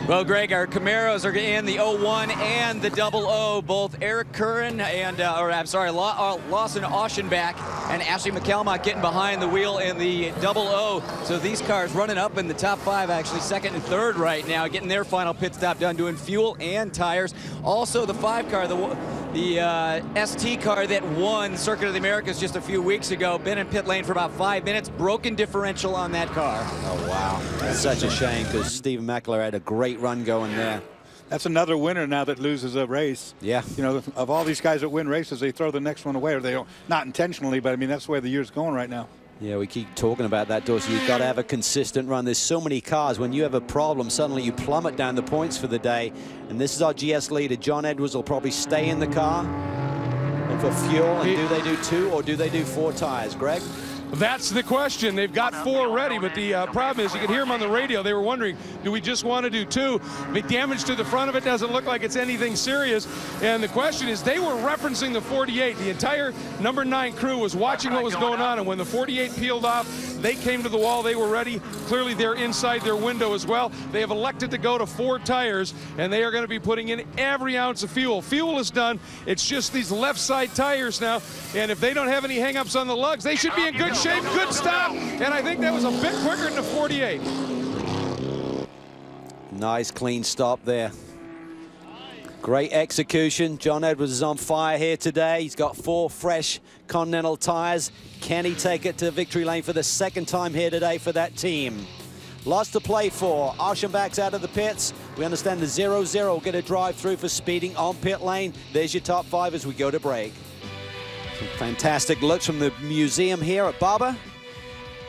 Well, Greg, our Camaros are in the 01 and the 00. Both Eric Curran and, Lawson Oschenbach and Ashley McCalmont getting behind the wheel in the 00. So these cars running up in the top 5, actually second and third right now, getting their final pit stop done, doing fuel and tires. Also, the 5 car, the ST car that won Circuit of the Americas just a few weeks ago, been in pit lane for about 5 minutes, broken differential on that car. Oh, wow. That's such a shame because Stephen Mackler had a great run going there. That's another winner now that loses a race. Yeah. You know, of all these guys that win races, they throw the next one away, or they don't, not intentionally, but I mean, that's the way the year's going right now. Yeah, we keep talking about that, Dorsey. You've got to have a consistent run. There's so many cars. When you have a problem, suddenly you plummet down the points for the day. And this is our GS leader. John Edwards will probably stay in the car and for fuel. And do they do 2 or do they do 4 tires, Greg? That's the question. They've got 4 ready, but the problem is you could hear them on the radio. They were wondering, do we just want to do 2? The damage to the front of it doesn't look like it's anything serious. And the question is, they were referencing the 48. The entire number 9 crew was watching what was going on, and when the 48 peeled off, they came to the wall. They were ready. Clearly, they're inside their window as well. They have elected to go to 4 tires, and they are going to be putting in every ounce of fuel. Fuel is done. It's just these left side tires now, and if they don't have any hang-ups on the lugs, they should be in good shape. Good stop, and I think that was a bit quicker than the 48. Nice clean stop there. Great execution. John Edwards is on fire here today. He's got 4 fresh Continental tires. Can he take it to victory lane for the 2nd time here today for that team? Lots to play for. Oschenbach's out of the pits. We understand the 0-0 will get a drive through for speeding on pit lane. There's your top 5 as we go to break. Some fantastic looks from the museum here at Barber.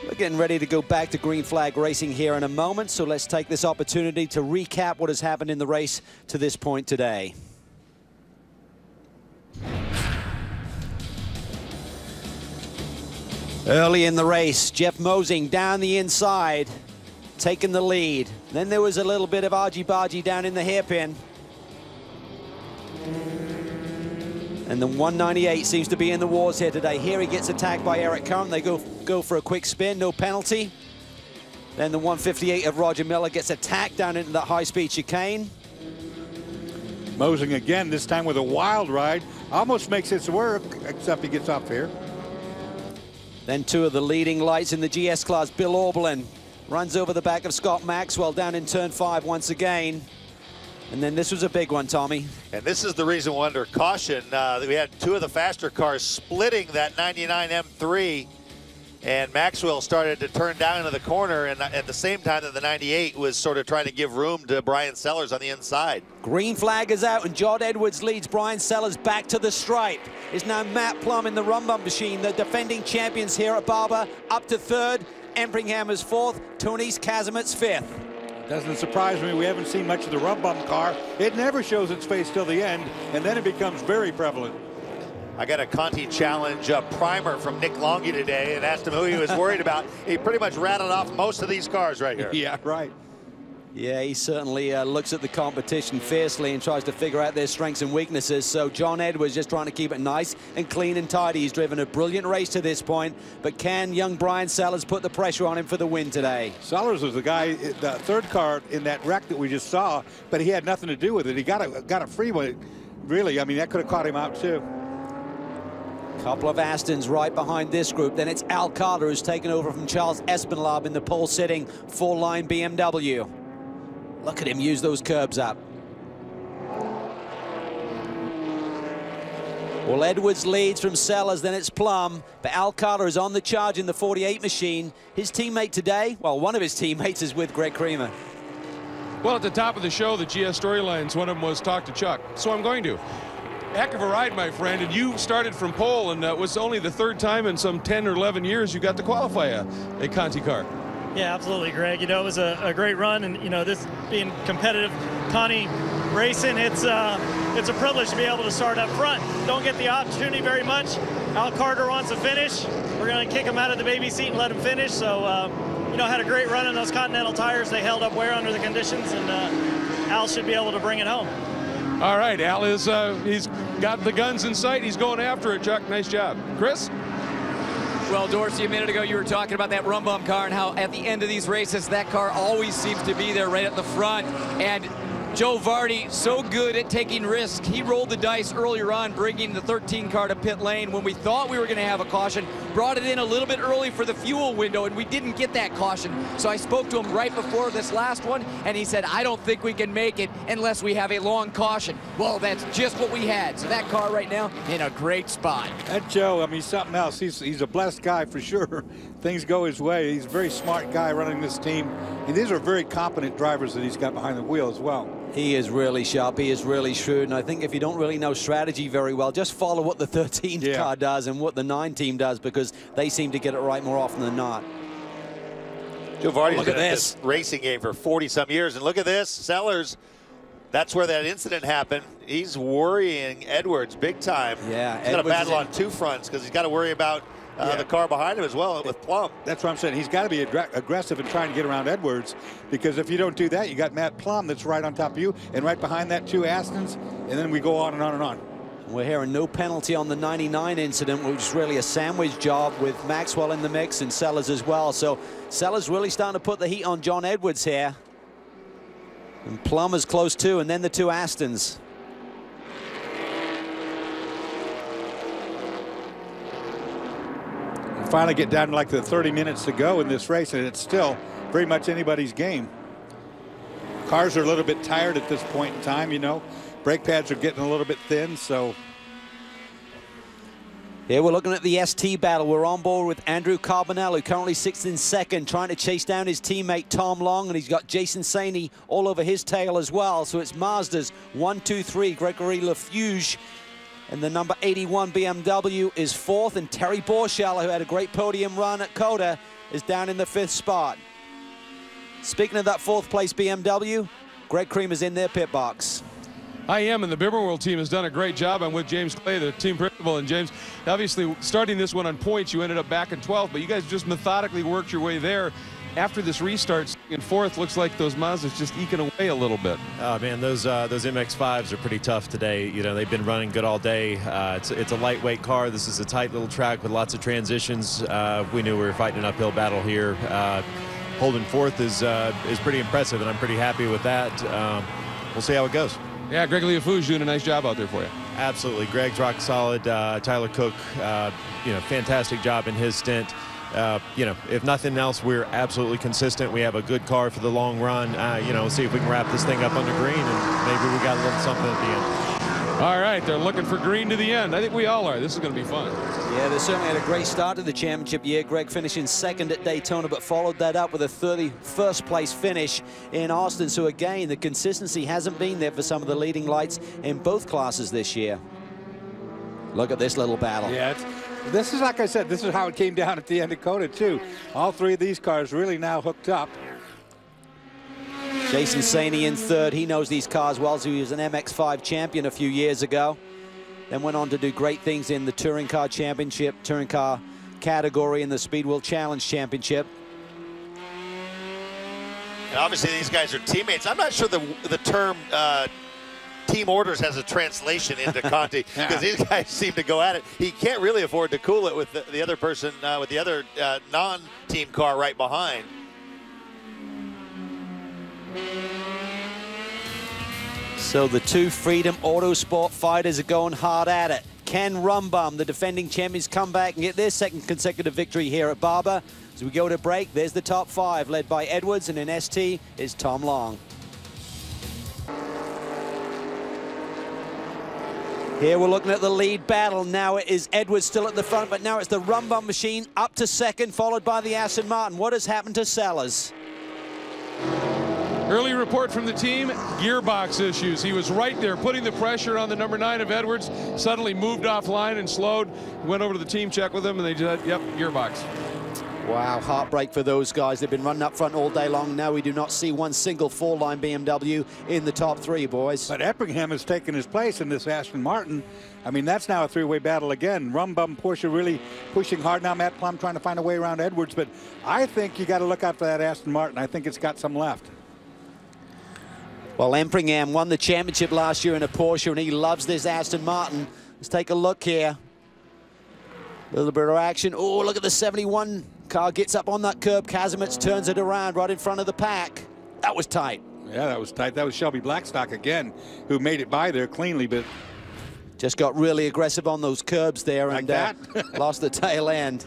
We're getting ready to go back to green flag racing here in a moment, so let's take this opportunity to recap what has happened in the race to this point today. Early in the race, Jeff Mosing down the inside, taking the lead. Then there was a little bit of argy-bargy down in the hairpin. And the 198 seems to be in the wars here today. Here he gets attacked by Eric Curran. They go for a quick spin, no penalty. Then the 158 of Roger Miller gets attacked down into that high-speed chicane. Mosing again, this time with a wild ride. Almost makes it work, except he gets up here. Then 2 of the leading lights in the GS class. Bill Oberlin runs over the back of Scott Maxwell down in turn 5 once again. And then this was a big one, Tommy. And this is the reason we're under caution. We had 2 of the faster cars splitting that 99 M3, and Maxwell started to turn down into the corner, and at the same time that the 98 was sort of trying to give room to Brian Sellers on the inside. Green flag is out, and John Edwards leads Brian Sellers back to the stripe. It's now Matt Plum in the Rum Bum machine, the defending champions here at Barber, up to 3rd. Embringham is 4th. Tony's Kazimierz 5th. Doesn't surprise me. We haven't seen much of the Rum Bum car. It never shows its face till the end, and then it becomes very prevalent. I got a Conti Challenge primer from Nick Longy today and asked him who he was worried about. He pretty much rattled off most of these cars right here. Yeah, right. Yeah, he certainly looks at the competition fiercely and tries to figure out their strengths and weaknesses. So John Edwards just trying to keep it nice and clean and tidy. He's driven a brilliant race to this point, but can young Brian Sellers put the pressure on him for the win today? Sellers was the guy, the 3rd car in that wreck that we just saw, but he had nothing to do with it. He got a freeway, really. I mean, that could have caught him out too. Couple of Astons right behind this group. Then it's Al Carter who's taken over from Charles Espenlaub in the pole sitting 4-line BMW. Look at him use those curbs up. Well, Edwards leads from Sellers, then it's Plum, but Al Carter is on the charge in the 48 machine. His teammate today, well, one of his teammates is with Greg Creamer. Well, at the top of the show, the GS storylines, one of them was talk to Chuck, so I'm going to. Heck of a ride, my friend, and you started from pole, and it was only the 3rd time in some 10 or 11 years you got to qualify a Conti car. Yeah, absolutely, Greg. You know, it was a great run, and you know, this being competitive Conti racing, it's a privilege to be able to start up front. Don't get the opportunity very much. Al Carter wants to finish. We're going to kick him out of the baby seat and let him finish. So you know, had a great run in those Continental tires. They held up well under the conditions, and Al should be able to bring it home. All right, Al is he's got the guns in sight. He's going after it, Chuck. Nice job. Chris? Well, Dorsey, a minute ago you were talking about that rum bum car and how at the end of these races that car always seems to be there right at the front. And Joe Vardy, so good at taking risks. He rolled the dice earlier on, bringing the 13 car to pit lane when we thought we were going to have a caution. Brought it in a little bit early for the fuel window, and we didn't get that caution. So I spoke to him right before this last one, and he said, I don't think we can make it unless we have a long caution. Well, that's just what we had. So that car right now in a great spot. That Joe, I mean, something else. He's a blessed guy for sure. Things go his way. He's a very smart guy running this team. And these are very competent drivers that he's got behind the wheel as well. He is really sharp. He is really shrewd. And I think if you don't really know strategy very well, just follow what the 13 car does and what the 9 team does, because they seem to get it right more often than not. Joe Vardy's look been at in this racing game for 40-some years. And look at this. Sellers, that's where that incident happened. He's worrying Edwards big time. Yeah. He's got to battle on 2 fronts because he's got to worry about the car behind him as well with Plum. That's what I'm saying. He's got to be aggressive in trying to get around Edwards, because if you don't do that, you got Matt Plum that's right on top of you, and right behind that 2 Astons, and then we go on and on and on. We're hearing no penalty on the 99 incident, which is really a sandwich job with Maxwell in the mix and Sellers as well. So Sellers really starting to put the heat on John Edwards here. And Plum is close too, and then the 2 Astons. Finally get down to like the 30 minutes to go in this race, and it's still very much anybody's game. Cars are a little bit tired at this point in time, you know. Brake pads are getting a little bit thin, so. Here we're looking at the ST battle. We're on board with Andrew Carbonell, currently 6th and 2nd, trying to chase down his teammate Tom Long, and he's got Jason Saney all over his tail as well. So it's Mazda's 1, 2, 3, Gregory Lafuge. And the number 81 BMW is 4th, and Terry Borschel, who had a great podium run at COTA, is down in the 5th spot. Speaking of that 4th place BMW, Greg Creamer's in their pit box. I am, and the Bibberworld team has done a great job. I'm with James Clay, the team principal, and James, obviously starting this one on points, you ended up back in 12th, but you guys just methodically worked your way there. After this restart, in 4th, looks like those Mazdas just eking away a little bit. Oh man, those MX-5s are pretty tough today. You know, they've been running good all day. It's a lightweight car. This is a tight little track with lots of transitions. We knew we were fighting an uphill battle here. Holding 4th is pretty impressive, and I'm pretty happy with that. We'll see how it goes. Yeah, Greg Leafou's doing a nice job out there for you. Absolutely, Greg's rock solid. Tyler Cook, you know, fantastic job in his stint. You know, if nothing else, we're absolutely consistent. We have a good car for the long run. You know, see if we can wrap this thing up under green, and maybe we got a little something at the end. All right, they're looking for green to the end. I think we all are. This is going to be fun. Yeah, they certainly had a great start to the championship year. Greg finishing 2nd at Daytona, but followed that up with a 31st place finish in Austin. So again, the consistency hasn't been there for some of the leading lights in both classes this year. Look at this little battle. Yeah, this is, like I said, this is how it came down at the end of COTA too. All 3 of these cars really now hooked up. Jason Saney in 3rd. He knows these cars well, so he was an MX-5 champion a few years ago. Then went on to do great things in the Touring Car Championship, Touring Car category, in the Speedwell Challenge Championship. And obviously these guys are teammates. I'm not sure the term team orders has a translation into Conti, because these guys seem to go at it. He can't really afford to cool it with the other person, with the other non-team car right behind. So the 2 Freedom Autosport fighters are going hard at it. Ken Rumbum, the defending champions, come back and get their 2nd consecutive victory here at Barber. As we go to break, there's the top 5, led by Edwards, and in ST is Tom Long. Here we're looking at the lead battle. Now it is Edwards still at the front, but now it's the Rumbum machine up to 2nd, followed by the Aston Martin. What has happened to Sellers? Early report from the team, gearbox issues. He was right there putting the pressure on the number 9 of Edwards, suddenly moved offline and slowed. Went over to the team check with him, and they said, yep, gearbox. Wow, heartbreak for those guys. They've been running up front all day long. Now we do not see one single four-line BMW in the top three, boys. But Effingham has taken his place in this Aston Martin. I mean, that's now a three-way battle again. Rum Bum Porsche really pushing hard now. Matt Plum trying to find a way around Edwards. But I think you got to look out for that Aston Martin. I think it's got some left. Well, Effingham won the championship last year in a Porsche, and he loves this Aston Martin. Let's take a look here. A little bit of action. Oh, look at the 71. Car gets up on that curb. Kazimierz turns it around right in front of the pack. That was tight. Yeah, that was tight. That was Shelby Blackstock again, who made it by there cleanly, but just got really aggressive on those curbs there and lost the tail end.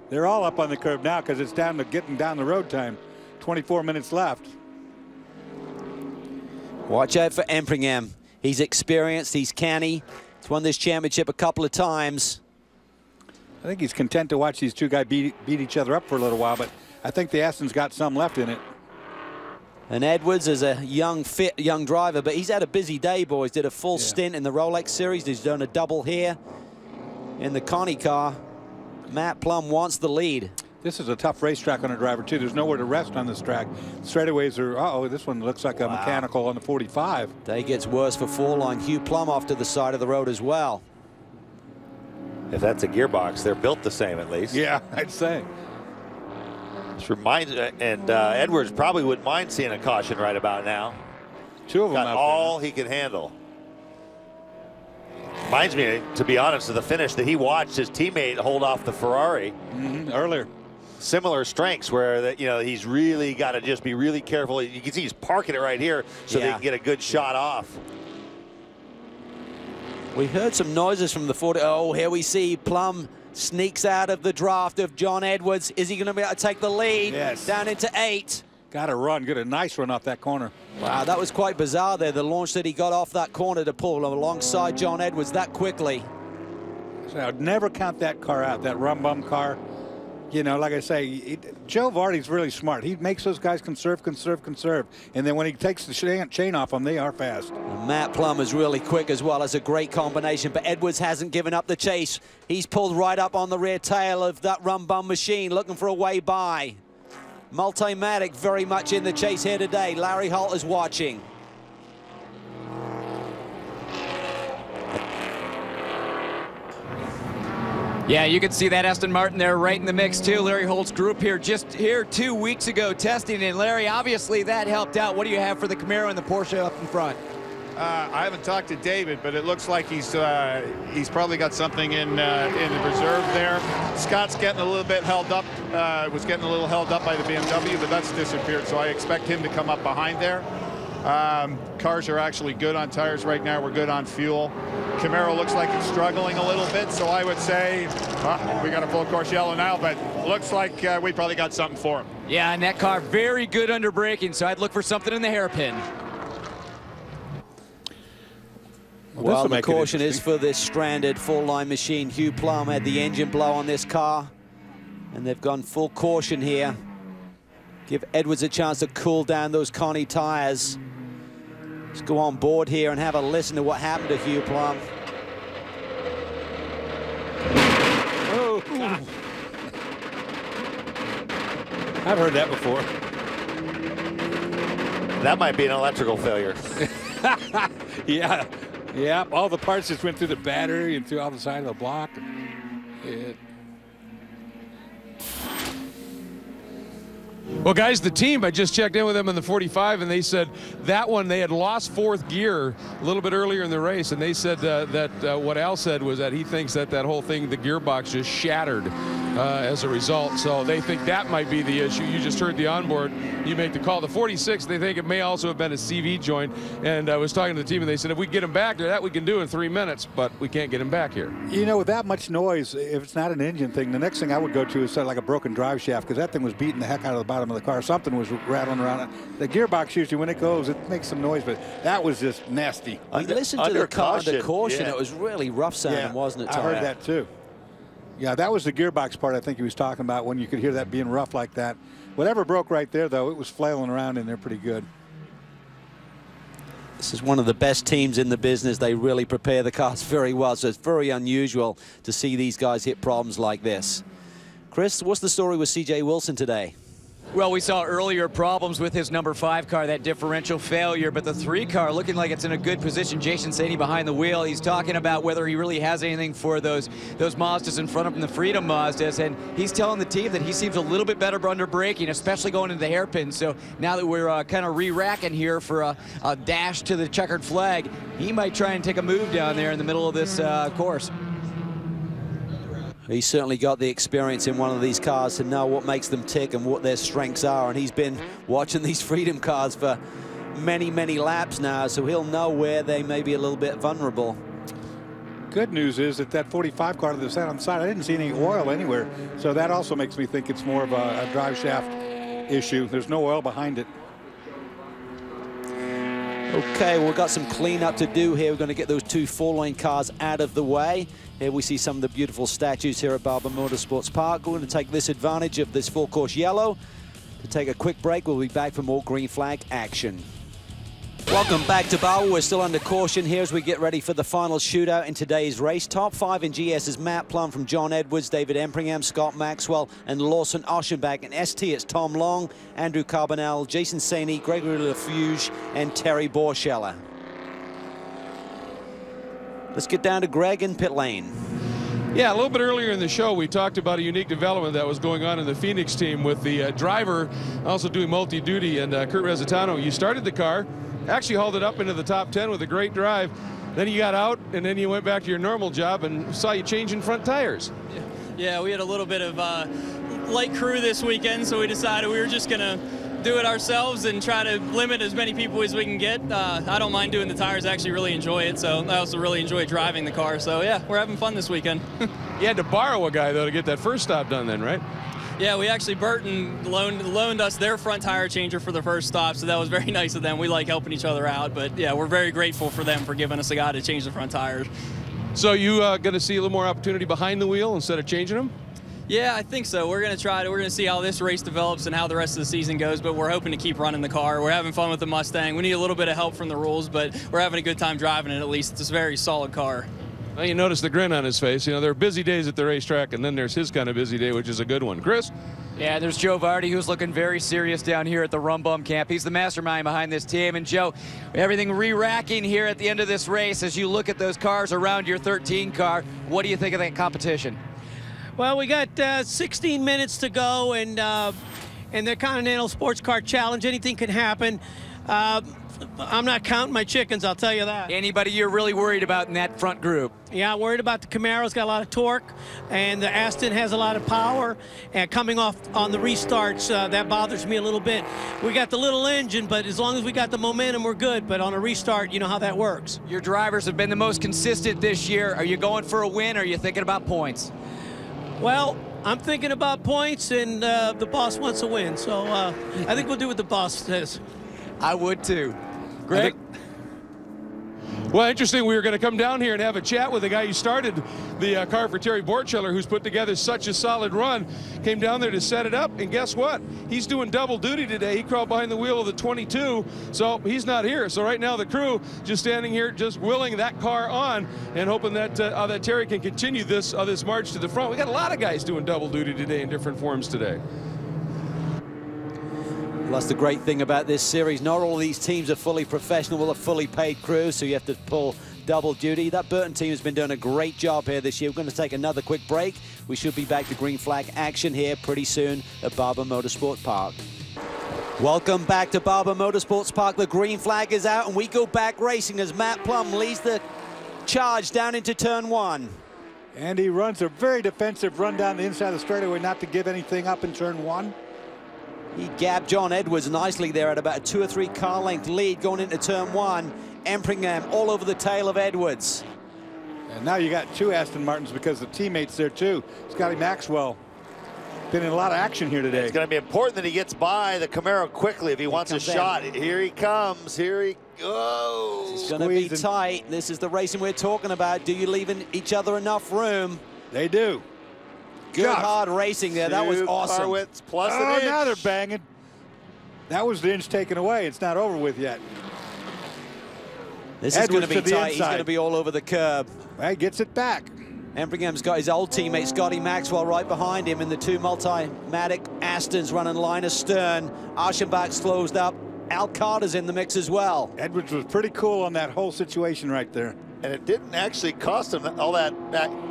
They're all up on the curb now because it's down to getting down the road time. 24 minutes left. Watch out for Effingham. He's experienced. He's canny. He's won this championship a couple of times. I think he's content to watch these two guys beat each other up for a little while, but I think the Aston's got some left in it. And Edwards is a young, fit, young driver, but he's had a busy day, boys. Did a full stint in the Rolex Series. He's done a double here in the Connie car. Matt Plum wants the lead. This is a tough racetrack on a driver, too. There's nowhere to rest on this track. Straightaways are, uh-oh, this one looks like a mechanical on the 45. Day gets worse for four-line. Hugh Plum off to the side of the road as well. If that's a gearbox, they're built the same at least. Yeah, I'd say. This reminds, and Edwards probably wouldn't mind seeing a caution right about now. Two of them got out all there. He can handle. Reminds me, to be honest, of the finish that he watched his teammate hold off the Ferrari earlier. Similar strengths where he's really got to just be really careful. You can see he's parking it right here so they can get a good shot off. We heard some noises from the 40. Oh, here we see Plum sneaks out of the draft of John Edwards. Is he going to be able to take the lead? Yes. Down into 8. Got to run. Get a nice run off that corner. Wow, that was quite bizarre there, the launch that he got off that corner to pull alongside John Edwards that quickly. So I'd never count that car out, that Rum Bum car. You know, like I say, Joe Vardy's really smart. He makes those guys conserve. And then when he takes the chain off them, they are fast. And Matt Plum is really quick as well as a great combination, but Edwards hasn't given up the chase. He's pulled right up on the rear tail of that Rum Bum machine, looking for a way by. Multimatic very much in the chase here today. Larry Holt is watching. Yeah, you can see that Aston Martin there right in the mix too. Larry Holt's group here just here 2 weeks ago testing, and Larry, obviously that helped out. What do you have for the Camaro and the Porsche up in front? I haven't talked to David, but it looks like he's probably got something in the reserve there. Scott's getting a little bit held up, was getting a little held up by the BMW, but that's disappeared, so I expect him to come up behind there. Cars are actually good on tires right now. We're good on fuel. Camaro looks like it's struggling a little bit, so I would say we got a full course yellow now, but looks like we probably got something for him. Yeah, and that car very good under braking, so I'd look for something in the hairpin. Well, the caution is for this stranded full-line machine. Hugh Plum had the engine blow on this car, and they've gone full caution here. Give Edwards a chance to cool down those Connie tires. Let's go on board here and have a listen to what happened to Hugh Plum. Oh, God. I've heard that before. That might be an electrical failure. Yeah. Yeah, all the parts just went through the battery and through all the side of the block. Well, guys, the team, I just checked in with them in the 45, and they said that one, they had lost 4th gear a little bit earlier in the race, and they said that what Al said was that he thinks that whole thing, the gearbox, just shattered as a result. So they think that might be the issue. You just heard the onboard. You make the call. The 46, they think it may also have been a CV joint, and I was talking to the team, and they said if we get him back there, that we can do in 3 minutes, but we can't get him back here. You know, with that much noise, if it's not an engine thing, the next thing I would go to is sort of like a broken drive shaft, because that thing was beating the heck out of the bottom of the car. Something was rattling around it. The gearbox usually, when it goes, it makes some noise, but that was just nasty. We listened to the car under caution. It was really rough sounding, wasn't it, Tom? I heard that too. Yeah, that was the gearbox part I think he was talking about, when you could hear that being rough like that. Whatever broke right there, though, it was flailing around in there pretty good. This is one of the best teams in the business. They really prepare the cars very well, so it's very unusual to see these guys hit problems like this. Chris Chris, what's the story with C.J. Wilson today? Well, we saw earlier problems with his number 5 car, that differential failure, but the 3 car looking like it's in a good position. Jason Saney behind the wheel. He's talking about whether he really has anything for those Mazdas in front of him, the Freedom Mazdas, and he's telling the team that he seems a little bit better under braking, especially going into the hairpin. So now that we're kind of re-racking here for a dash to the checkered flag, he might try and take a move down there in the middle of this course. He's certainly got the experience in one of these cars to know what makes them tick and what their strengths are. And he's been watching these Freedom cars for many, many laps now, so he'll know where they may be a little bit vulnerable. Good news is that 45 car to the side on the side, I didn't see any oil anywhere. So that also makes me think it's more of a drive shaft issue. There's no oil behind it. Okay, we've got some cleanup to do here. We're going to get those 2 four-lane cars out of the way. Here we see some of the beautiful statues here at Barber Motorsports Park. We're going to take this advantage of this full-course yellow to take a quick break. We'll be back for more green flag action. Welcome back to Barber. We're still under caution here as we get ready for the final shootout in today's race. Top 5 in GS is Matt Plum from John Edwards, David Empringham, Scott Maxwell, and Lawson Oschenbach. In ST, it's Tom Long, Andrew Carbonell, Jason Saney, Gregory Lafuge, and Terry Borscheller. Let's get down to Greg in pit lane. Yeah, a little bit earlier in the show, we talked about a unique development that was going on in the Phoenix team with the driver also doing multi-duty, and Kurt Rezzitano. You started the car, actually hauled it up into the top 10 with a great drive. Then you got out, and then you went back to your normal job and saw you changing front tires. Yeah, we had a little bit of light crew this weekend, so we decided we were just going to do it ourselves and try to limit as many people as we can get. I don't mind doing the tires. I actually really enjoy it, so I also really enjoy driving the car. So, yeah, we're having fun this weekend. You had to borrow a guy, though, to get that first stop done then, right? Yeah, we actually, Burton loaned us their front tire changer for the first stop, so that was very nice of them. We like helping each other out, but, yeah, we're very grateful for them for giving us a guy to change the front tires. So you going to see a little more opportunity behind the wheel instead of changing them? Yeah, I think so. We're going to see how this race develops and how the rest of the season goes, but we're hoping to keep running the car. We're having fun with the Mustang. We need a little bit of help from the rules, but we're having a good time driving it at least. It's a very solid car. Well, you notice the grin on his face. You know, there are busy days at the racetrack, and then there's his kind of busy day, which is a good one. Chris? Yeah, there's Joe Vardy, who's looking very serious down here at the Rum Bum Camp. He's the mastermind behind this team. And Joe, everything re-racking here at the end of this race. As you look at those cars around your 13 car, what do you think of that competition? Well, we got 16 minutes to go, and the Continental Sports Car Challenge, anything can happen. I'm not counting my chickens, I'll tell you that. Anybody you're really worried about in that front group? Yeah, worried about the Camaro's got a lot of torque, and the Aston has a lot of power, and coming off on the restarts, that bothers me a little bit. We got the little engine, but as long as we got the momentum, we're good. But on a restart, you know how that works. Your drivers have been the most consistent this year. Are you going for a win, or are you thinking about points? Well, I'm thinking about points, and the boss wants a win. So I think we'll do what the boss says. I would too. Greg? Well, interesting. We were going to come down here and have a chat with the guy who started the car for Terry Borscheller, who's put together such a solid run. Came down there to set it up, and guess what? He's doing double duty today. He crawled behind the wheel of the 22, so he's not here. So right now the crew just standing here, just willing that car on and hoping that that Terry can continue this march to the front. We got a lot of guys doing double duty today in different forms today. Well, that's the great thing about this series. Not all of these teams are fully professional with a fully paid crew, so you have to pull double duty. That Burton team has been doing a great job here this year. We're going to take another quick break. We should be back to green flag action here pretty soon at Barber Motorsports Park. Welcome back to Barber Motorsports Park. The green flag is out, and we go back racing as Matt Plum leads the charge down into turn 1. And he runs a very defensive run down the inside of the straightaway, not to give anything up in turn 1. He gapped John Edwards nicely there at about a 2 or 3 car length lead going into turn 1. Empringham all over the tail of Edwards. And now you got 2 Aston Martins because the teammates there too. Scotty Maxwell been in a lot of action here today. It's going to be important that he gets by the Camaro quickly if he wants a shot. Here he comes. Here he goes. It's going to be tight. This is the racing we're talking about. Do you leave each other enough room? They do. Good hard racing there. That was awesome. Harwitz plus an Oh, inch. now they're banging. That was the inch taken away. It's not over with yet. This is going to be tight. He's going to be all over the curb. Well, he gets it back. Embringham's got his old teammate Scotty Maxwell right behind him in the two Multimatic Astons running line astern. Aschenbach's closed up. Al Carter's in the mix as well. Edwards was pretty cool on that whole situation right there. And it didn't actually cost him all that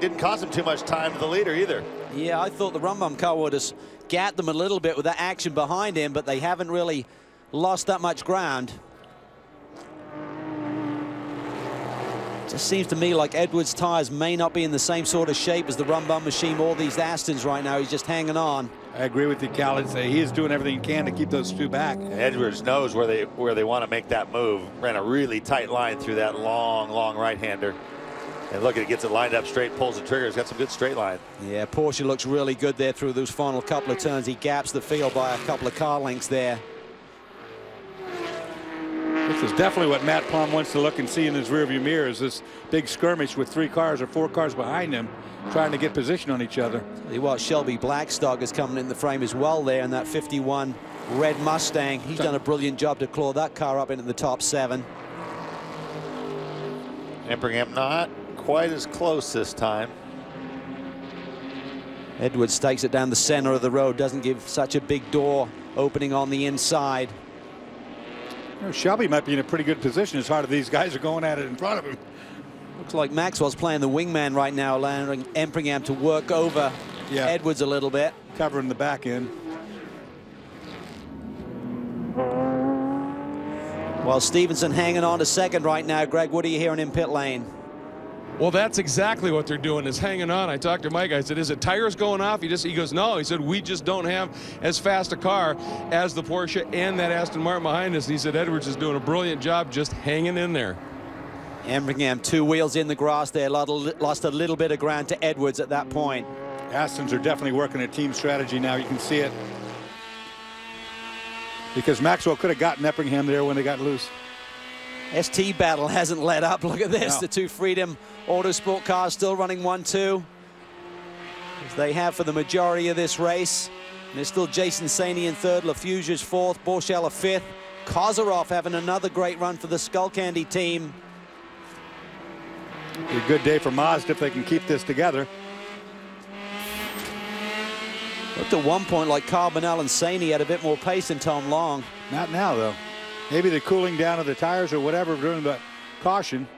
didn't cost him too much time to the leader either. Yeah, I thought the Rumbum car would have gapped them a little bit with that action behind him, but they haven't really lost that much ground. Just seems to me like Edwards' tires may not be in the same sort of shape as the Rumbum machine or these Astons right now. He's just hanging on. I agree with you, Cal. He is doing everything he can to keep those two back. Edwards knows where they want to make that move. Ran a really tight line through that long right-hander. And look, it gets it lined up straight, pulls the trigger. He's got some good straight line. Yeah, Porsche looks really good there through those final couple of turns. He gaps the field by a couple of car lengths there. This is definitely what Matt Plum wants to look and see in his rearview mirror, is this big skirmish with 3 cars or 4 cars behind him trying to get position on each other. Tell you what, Shelby Blackstock is coming in the frame as well there in that 51 red Mustang. He's done a brilliant job to claw that car up into the top 7. Embringham not quite as close this time. Edwards takes it down the center of the road, doesn't give such a big door opening on the inside. You know, Shelby might be in a pretty good position as hard as these guys are going at it in front of him. Looks like Maxwell's playing the wingman right now, allowing Embringham to work over Edwards a little bit. Covering the back end. While Stevenson hanging on to second right now. Greg, what are you hearing in pit lane? Well, that's exactly what they're doing, is hanging on. I talked to Mike. I said, is it tires going off? He goes, no. He said, we just don't have as fast a car as the Porsche and that Aston Martin behind us. And he said, Edwards is doing a brilliant job just hanging in there. Embringham, 2 wheels in the grass there. Lost a little bit of ground to Edwards at that point. Astons are definitely working a team strategy now. You can see it. Because Maxwell could have gotten Embringham there when they got loose. ST battle hasn't let up. Look at this. No. The 2 Freedom Autosport cars still running 1-2. As they have for the majority of this race. And there's still Jason Saney in 3rd, Lafusia's 4th, Borchella 5th. Kozarov having another great run for the Skullcandy team. Be a good day for Mazda if they can keep this together. Looked at one point like Carbonell and Saney had a bit more pace than Tom Long. Not now, though. Maybe the cooling down of the tires or whatever during the caution.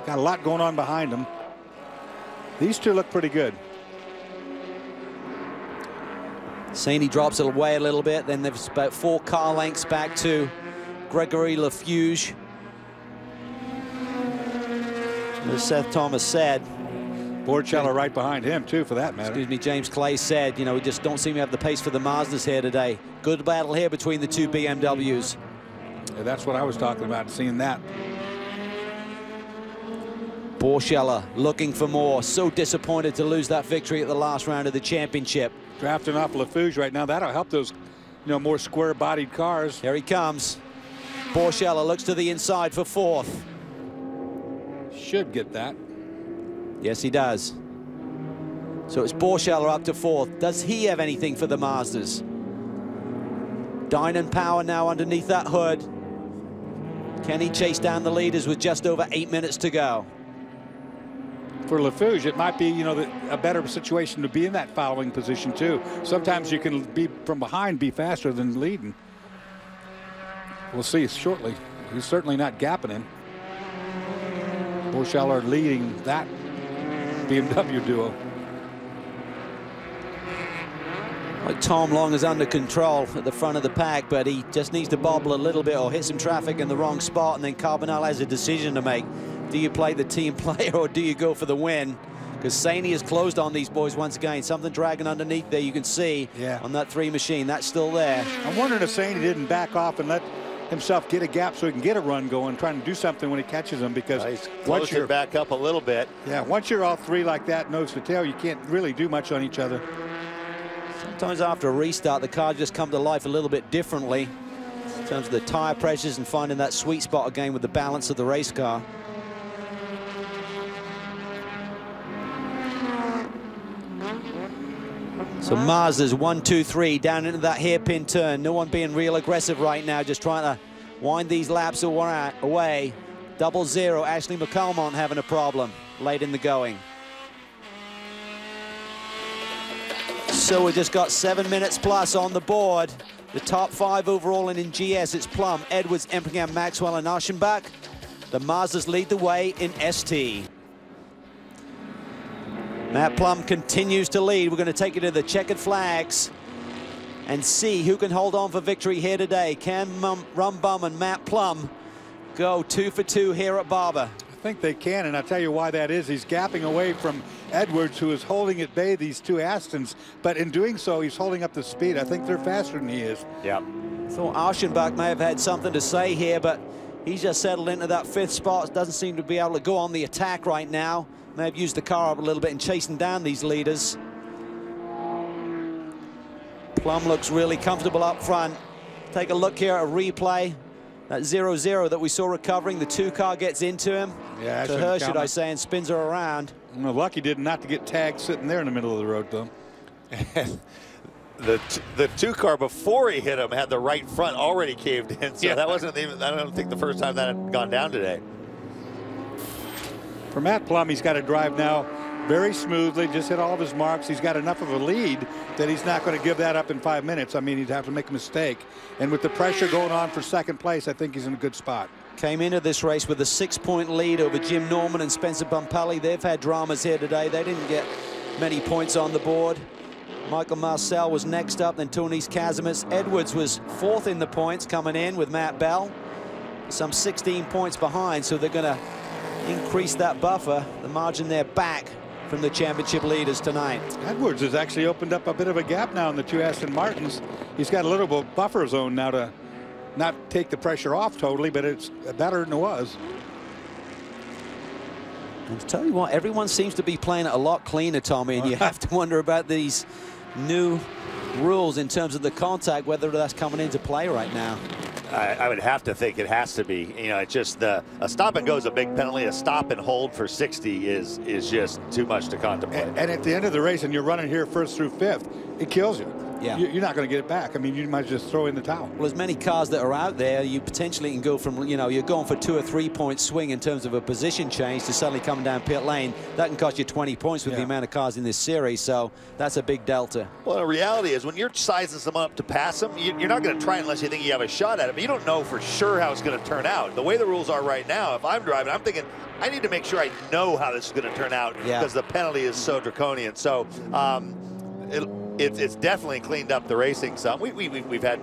Got a lot going on behind them. These two look pretty good. Saney drops it away a little bit. Then there's about 4 car lengths back to Gregory Lafuge. As Seth Thomas said. Borchella right behind him, too, for that matter. Excuse me, James Clay said, you know, we just don't seem to have the pace for the Mazdas here today. Good battle here between the 2 BMWs. Yeah, that's what I was talking about, seeing that. Borchella looking for more. So disappointed to lose that victory at the last round of the championship. Drafting off Lafuge right now. That'll help those, you know, more square-bodied cars. Here he comes. Borchella looks to the inside for 4th. Should get that. Yes, he does. So it's Borchella up to 4th. Does he have anything for the Mazdas? Dynan Power now underneath that hood. Can he chase down the leaders with just over 8 minutes to go? For Lafuge, it might be, you know, a better situation to be in that following position, too. Sometimes you can be from behind, be faster than leading. We'll see shortly. He's certainly not gapping him. Borchella leading that BMW duo. Like Tom Long is under control at the front of the pack, but he just needs to bobble a little bit or hit some traffic in the wrong spot, and then Carbonell has a decision to make. Do you play the team player or do you go for the win? Because Saney has closed on these boys once again. Something dragging underneath there, you can see on that 3 machine. That's still there. I'm wondering if Saney didn't back off and let himself get a gap so he can get a run going, trying to do something when he catches them, because once you're back up a little bit. Yeah, once you're all 3 like that, nose to tail, you can't really do much on each other. Sometimes after a restart, the car just come to life a little bit differently in terms of the tire pressures and finding that sweet spot again with the balance of the race car. So Mazda's 1, 2, 3 down into that hairpin turn. No one being real aggressive right now, just trying to wind these laps away. 00, Ashley McCalmont having a problem. late in the going. So we just got 7 minutes plus on the board. The top 5 overall and in GS, it's Plum, Edwards, Empringham, Maxwell, and Aschenbach. The Mazdas lead the way in ST. Matt Plum continues to lead. We're going to take you to the checkered flags and see who can hold on for victory here today. Can Rumbum and Matt Plum go 2 for 2 here at Barber? I think they can, and I'll tell you why that is. He's gapping away from Edwards, who is holding at bay these two Astons, but in doing so, he's holding up the speed. I think they're faster than he is. Yeah. Thought Aschenbach may have had something to say here, but he's just settled into that 5th spot. Doesn't seem to be able to go on the attack right now. May have used the car up a little bit in chasing down these leaders. Plum looks really comfortable up front. Take a look here at a replay. That 0-0 that we saw recovering, the 2 car gets into him. Yeah, to her, should I say, and spins her around. Well, lucky did not to get tagged sitting there in the middle of the road, though. The 2 car before he hit him had the right front already caved in, so that wasn't even, I don't think, the first time that had gone down today. For Matt Plum, he's got to drive now very smoothly, just hit all of his marks. He's got enough of a lead that he's not going to give that up in 5 minutes. I mean, he'd have to make a mistake. And with the pressure going on for 2nd place, I think he's in a good spot. Came into this race with a 6-point lead over Jim Norman and Spencer Bumpelli. They've had dramas here today. They didn't get many points on the board. Michael Marcel was next up, then Tonis Kazimierz. Edwards was 4th in the points coming in with Matt Bell. Some 16 points behind, so they're going to increase that buffer, the margin there back from the championship leaders tonight. Edwards has actually opened up a bit of a gap now in the 2 Aston Martins. He's got a little bit of buffer zone now to not take the pressure off totally, but it's better than it was. I'll tell you what, everyone seems to be playing it a lot cleaner, Tommy, and you have to wonder about these new rules in terms of the contact, whether that's coming into play right now. I would have to think it has to be. You know, it's just a stop and go is a big penalty. A stop and hold for 60 is just too much to contemplate. And at the end of the race, and you're running here 1st through 5th, it kills you. Yeah. You're not going to get it back. I mean, you might just throw in the towel. Well, as many cars that are out there, you potentially can go from, you know, you're going for 2 or 3 point swing in terms of a position change to suddenly coming down pit lane. That can cost you 20 points with the amount of cars in this series, so that's a big delta. Well, the reality is when you're sizing someone up to pass them, you're not going to try unless you think you have a shot at it. But you don't know for sure how it's going to turn out. The way the rules are right now, if I'm driving, I'm thinking, I need to make sure I know how this is going to turn out because the penalty is so draconian. So it's definitely cleaned up the racing some. We've had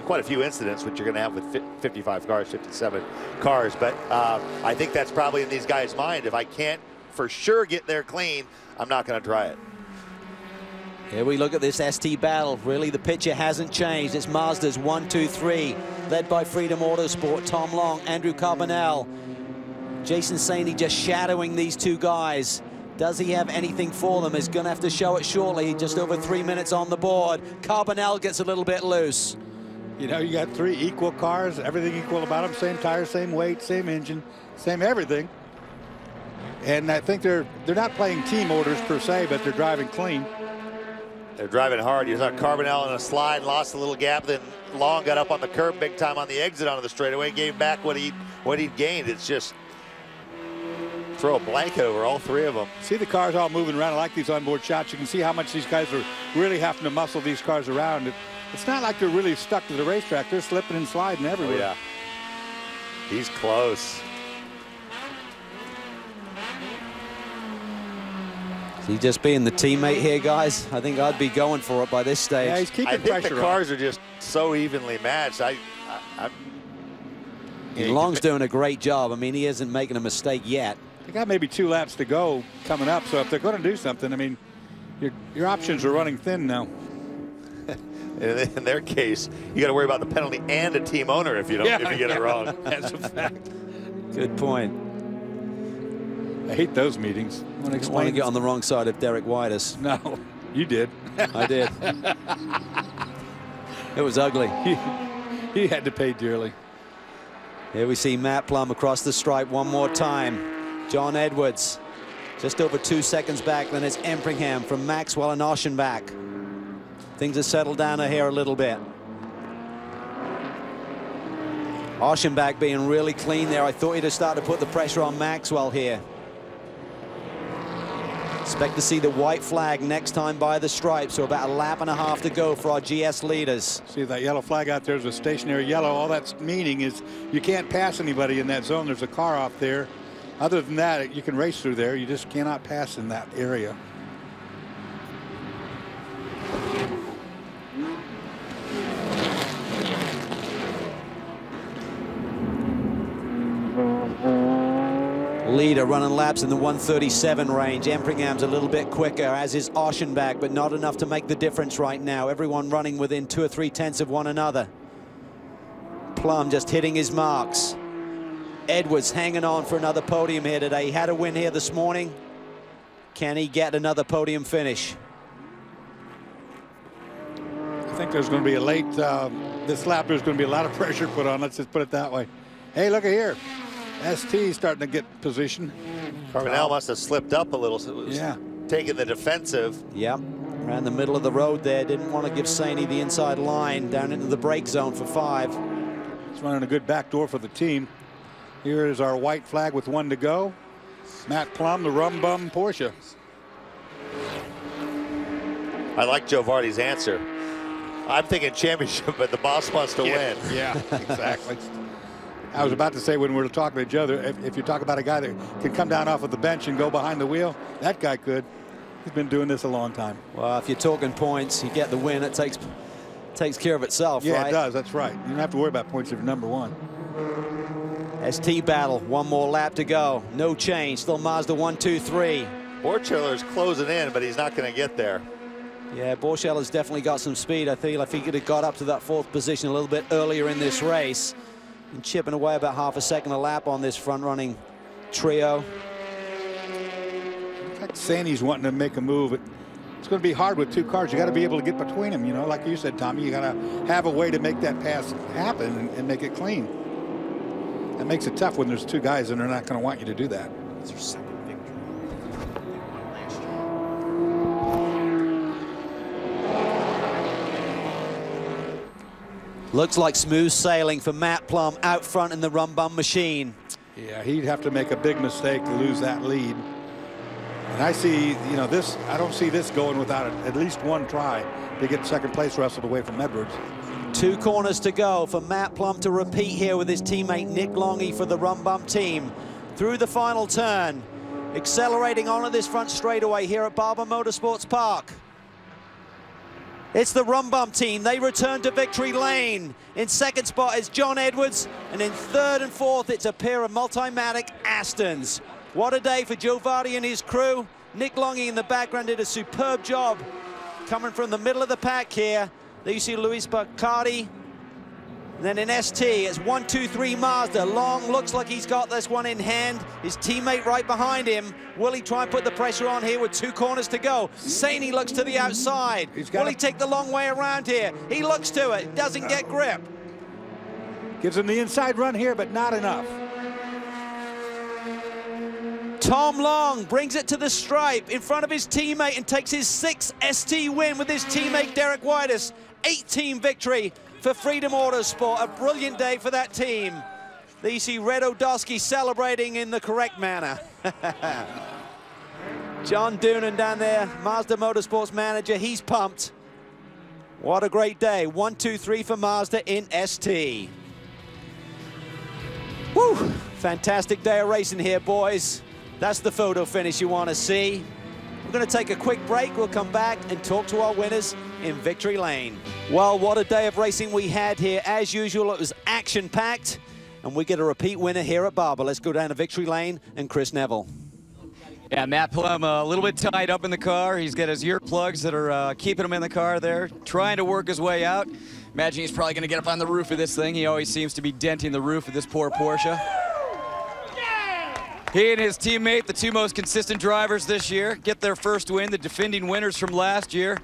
quite a few incidents, which you're going to have with 55 cars, 57 cars. But I think that's probably in these guys' mind. If I can't for sure get there clean, I'm not going to try it. Here we look at this ST battle. Really, the picture hasn't changed. It's Mazda's 1, 2, 3, led by Freedom Autosport, Tom Long, Andrew Carbonell. Jason Saney just shadowing these 2 guys. Does he have anything for them? He's going to have to show it shortly. Just over 3 minutes on the board. Carbonell gets a little bit loose. You know, you got 3 equal cars, everything equal about them, same tires, same weight, same engine, same everything. And I think they're not playing team orders per se, but they're driving clean. They're driving hard. You saw Carbonell in a slide, lost a little gap, then Long got up on the curb big time on the exit onto the straightaway, gave back what he'd gained. It's just throw a blanket over all 3 of them. See the cars all moving around. I like these onboard shots. You can see how much these guys are really having to muscle these cars around. It's not like they're really stuck to the racetrack. They're slipping and sliding everywhere. Oh, yeah. He's close. Is he just being the teammate here, guys? I think I'd be going for it by this stage. Yeah, he's keeping I think pressure the cars are just so evenly matched. Long's doing a great job. I mean, he isn't making a mistake yet. They got maybe 2 laps to go coming up, so if they're going to do something, I mean, your options are running thin now. In their case, you got to worry about the penalty and a team owner if you don't if you get it wrong. That's a fact. Good point. I hate those meetings. I don't want to get on the wrong side of Derek Whitus. No, you did. I did. It was ugly. He had to pay dearly. Here we see Matt Plum across the stripe one more time. John Edwards just over 2 seconds back. Then it's Empringham from Maxwell and Aschenbach. Things have settled down here a little bit. Aschenbach being really clean there. I thought he'd have started to put the pressure on Maxwell here. Expect to see the white flag next time by the stripe, so about a lap and a half to go for our GS leaders. See that yellow flag out there is a stationary yellow. All that's meaning is you can't pass anybody in that zone. There's a car off there. Other than that, you can race through there. You just cannot pass in that area. Leader running laps in the 137 range. Birmingham's a little bit quicker, as is Oschenbach, but not enough to make the difference right now. Everyone running within 2 or 3 tenths of one another. Plum just hitting his marks. Edwards hanging on for another podium here today. He had a win here this morning. Can he get another podium finish? I think there's going to be a late, this lap there's going to be a lot of pressure put on. Let's just put it that way. Hey, look at here. ST starting to get position. Cornell must have slipped up a little. So it was taking the defensive. Yep, around the middle of the road there. Didn't want to give Saney the inside line down into the brake zone for 5. It's running a good back door for the team. Here is our white flag with 1 to go. Matt Plum, the rum bum Porsche. I like Joe Vardy's answer. I'm thinking championship, but the boss wants to win. Yeah, exactly. I was about to say when we were talking to each other, if you talk about a guy that can come down off of the bench and go behind the wheel, that guy could. He's been doing this a long time. Well, if you're talking points, you get the win. It takes care of itself, yeah, right? It does. That's right. You don't have to worry about points if you're number 1. ST battle, 1 more lap to go. No change. Still Mazda 1, 2, 3. Borcheller's closing in, but he's not going to get there. Yeah, Borcheller's definitely got some speed. I feel if he could have got up to that 4th position a little bit earlier in this race, and chipping away about half a second a lap on this front-running trio. In fact, Saney's wanting to make a move. It's going to be hard with 2 cars. You got to be able to get between them. You know, like you said, Tommy, you got to have a way to make that pass happen and make it clean. That makes it tough when there's 2 guys and they're not going to want you to do that. It's their 2nd victory. Looks like smooth sailing for Matt Plum out front in the Rum Bum machine. Yeah, he'd have to make a big mistake to lose that lead. And I see, you know, this, I don't see this going without at least 1 try to get 2nd place wrestled away from Edwards. 2 corners to go for Matt Plum to repeat here with his teammate Nick Longy for the Rum Bum team. Through the final turn, accelerating onto this front straightaway here at Barber Motorsports Park. It's the Rum Bum team. They return to victory lane. In 2nd spot is John Edwards, and in 3rd and 4th, it's a pair of Multimatic Astons. What a day for Joe Vardy and his crew. Nick Longy in the background did a superb job coming from the middle of the pack here. There you see Luis Bacardi. And then in ST, it's 1, 2, 3 Mazda. Long looks like he's got this one in hand. His teammate right behind him. Will he try and put the pressure on here with 2 corners to go? Saney looks to the outside. Will he take the long way around here? He looks to it. Doesn't get grip. Gives him the inside run here, but not enough. Tom Long brings it to the stripe in front of his teammate and takes his 6th ST win with his teammate Derek Whitus. 18 victory for Freedom Autosport. A brilliant day for that team. There you see Red Odosky celebrating in the correct manner. John Doonan down there, Mazda Motorsports manager, he's pumped. What a great day. 1, 2, 3 for Mazda in ST. Woo! Fantastic day of racing here, boys. That's the photo finish you want to see. We're going to take a quick break. We'll come back and talk to our winners in victory lane. Well, what a day of racing we had here. As usual, it was action-packed, and we get a repeat winner here at Barber. Let's go down to victory lane and Chris Neville. Yeah, Matt Plum a little bit tied up in the car. He's got his earplugs that are keeping him in the car there, trying to work his way out. Imagine he's probably going to get up on the roof of this thing. He always seems to be denting the roof of this poor Porsche. He and his teammate, the 2 most consistent drivers this year, get their first win, the defending winners from last year.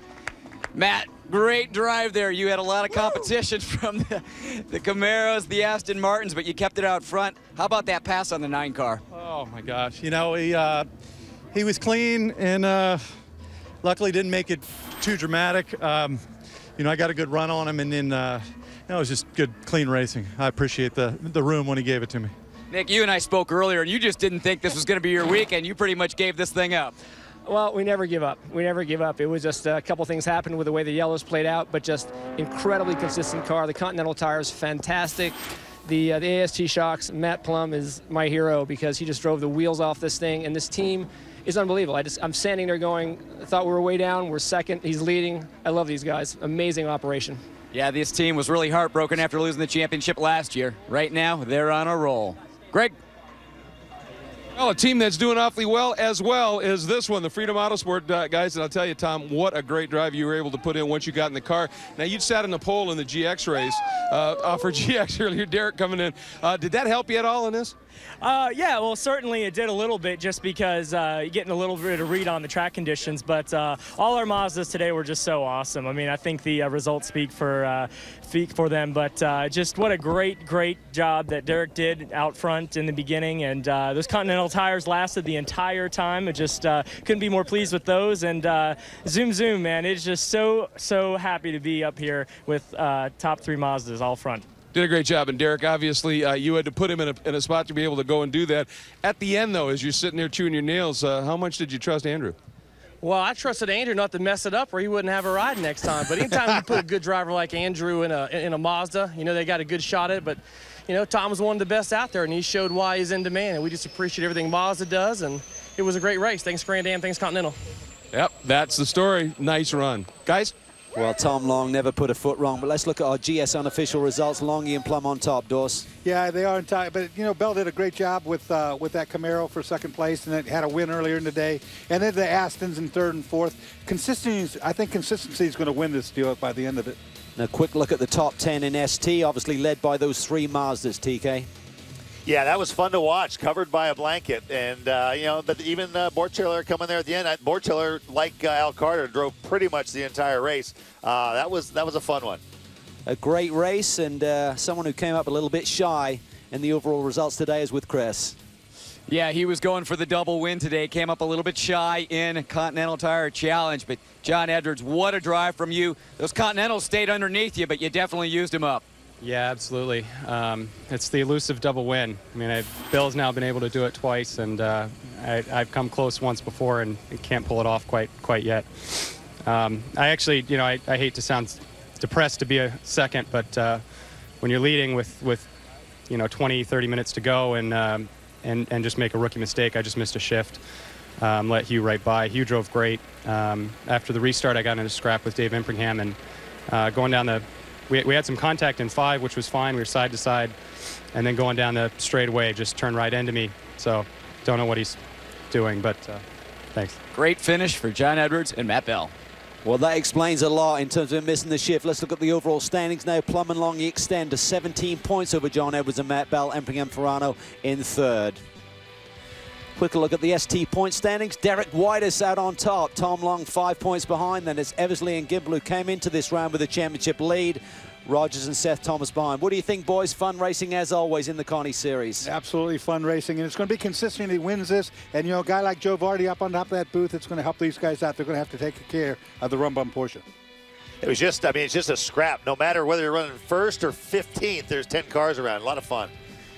Matt, great drive there. You had a lot of competition from the Camaros, the Aston Martins, but you kept it out front. How about that pass on the 9 car? Oh, my gosh. You know, he was clean and luckily didn't make it too dramatic. You know, I got a good run on him, and then, you know, it was just good, clean racing. I appreciate the room when he gave it to me. Nick, you and I spoke earlier, and you just didn't think this was going to be your weekend. You pretty much gave this thing up. Well, we never give up. We never give up. It was just a couple things happened with the way the yellows played out, but just incredibly consistent car. The Continental tires, fantastic. The AST shocks, Matt Plum is my hero because he just drove the wheels off this thing, and this team is unbelievable. I'm standing there going, I thought we were way down. We're second. He's leading. I love these guys. Amazing operation. Yeah, this team was really heartbroken after losing the championship last year. Right now, they're on a roll. Greg? Well, a team that's doing awfully well is this one, the Freedom Autosport guys. And I'll tell you, Tom, what a great drive you were able to put in once you got in the car. Now, you sat in the pole in the GX race for GX earlier, Derek coming in. Did that help you at all in this? Yeah, well, certainly it did a little bit just because you're getting a little bit of read on the track conditions, but all our Mazdas today were just so awesome. I mean, I think the results speak for them, but just what a great job that Derek did out front in the beginning, and those Continental tires lasted the entire time. I just couldn't be more pleased with those, and zoom, man, it's just so happy to be up here with top 3 Mazdas all front. Did a great job, and Derek, obviously, you had to put him in a spot to be able to go and do that. At the end, though, as you're sitting there chewing your nails, how much did you trust Andrew? Well, I trusted Andrew not to mess it up or he wouldn't have a ride next time. But anytime you put a good driver like Andrew in a Mazda, you know, they got a good shot at it. But, you know, Tom was one of the best out there, and he showed why he's in demand. And we just appreciate everything Mazda does, and it was a great race. Thanks, Grand Am. Thanks, Continental. Yep, that's the story. Nice run. Guys? Well, Tom Long never put a foot wrong, but let's look at our GS unofficial results. Longy and Plum on top, Dorse. Yeah, they are in time, but you know, Bell did a great job with that Camaro for second place, and it had a win earlier in the day. And then the Astons in third and fourth. Consistency, I think consistency is going to win this deal by the end of it. Now, quick look at the top 10 in ST, obviously led by those 3 Mazdas, TK. Yeah, that was fun to watch, covered by a blanket. And, you know, but even Borchiller coming there at the end. Borchiller, like Al Carter, drove pretty much the entire race. That was a fun one. A great race, and someone who came up a little bit shy in the overall results today is with Chris. Yeah, he was going for the double win today. Came up a little bit shy in Continental Tire Challenge. But, John Edwards, what a drive from you. Those Continentals stayed underneath you, but you definitely used them up. Yeah, absolutely. It's the elusive double win. I mean, Bill's now been able to do it twice, and I've come close once before and can't pull it off quite yet. I actually, you know, I hate to sound depressed to be a second, but when you're leading with you know, 20, 30 minutes to go and just make a rookie mistake, I just missed a shift. Let Hugh right by. Hugh drove great. After the restart, I got in a scrap with Dave Impringham, and going down the we had some contact in 5, which was fine. We were side to side, and then going down the straightaway, just turned right into me. So don't know what he's doing, but thanks. Great finish for John Edwards and Matt Bell. Well, that explains a lot in terms of him missing the shift. Let's look at the overall standings now. Plum and Longy extend to 17 points over John Edwards and Matt Bell. Impringham Ferrano in third. Quick look at the ST point standings. Derek Whitus out on top. Tom Long 5 points behind. Then it's Eversley and Gimble who came into this round with a championship lead. Rogers and Seth Thomas behind. What do you think, boys? Fun racing as always in the Connie Series. Absolutely fun racing, and it's going to be consistent. He wins this, and you know, a guy like Joe Vardy up on top of that booth, it's going to help these guys out. They're going to have to take care of the rum bum portion. It was just, I mean, it's just a scrap. No matter whether you're running first or 15th, there's 10 cars around. A lot of fun.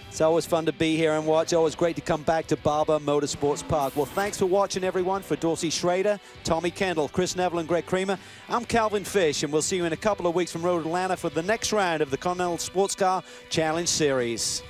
It's always fun to be here and watch. Always great to come back to Barber Motorsports Park. Well, thanks for watching, everyone. For Dorsey Schrader, Tommy Kendall, Chris Neville, and Greg Creamer, I'm Calvin Fish, and we'll see you in a couple of weeks from Road Atlanta for the next round of the Continental Sports Car Challenge Series.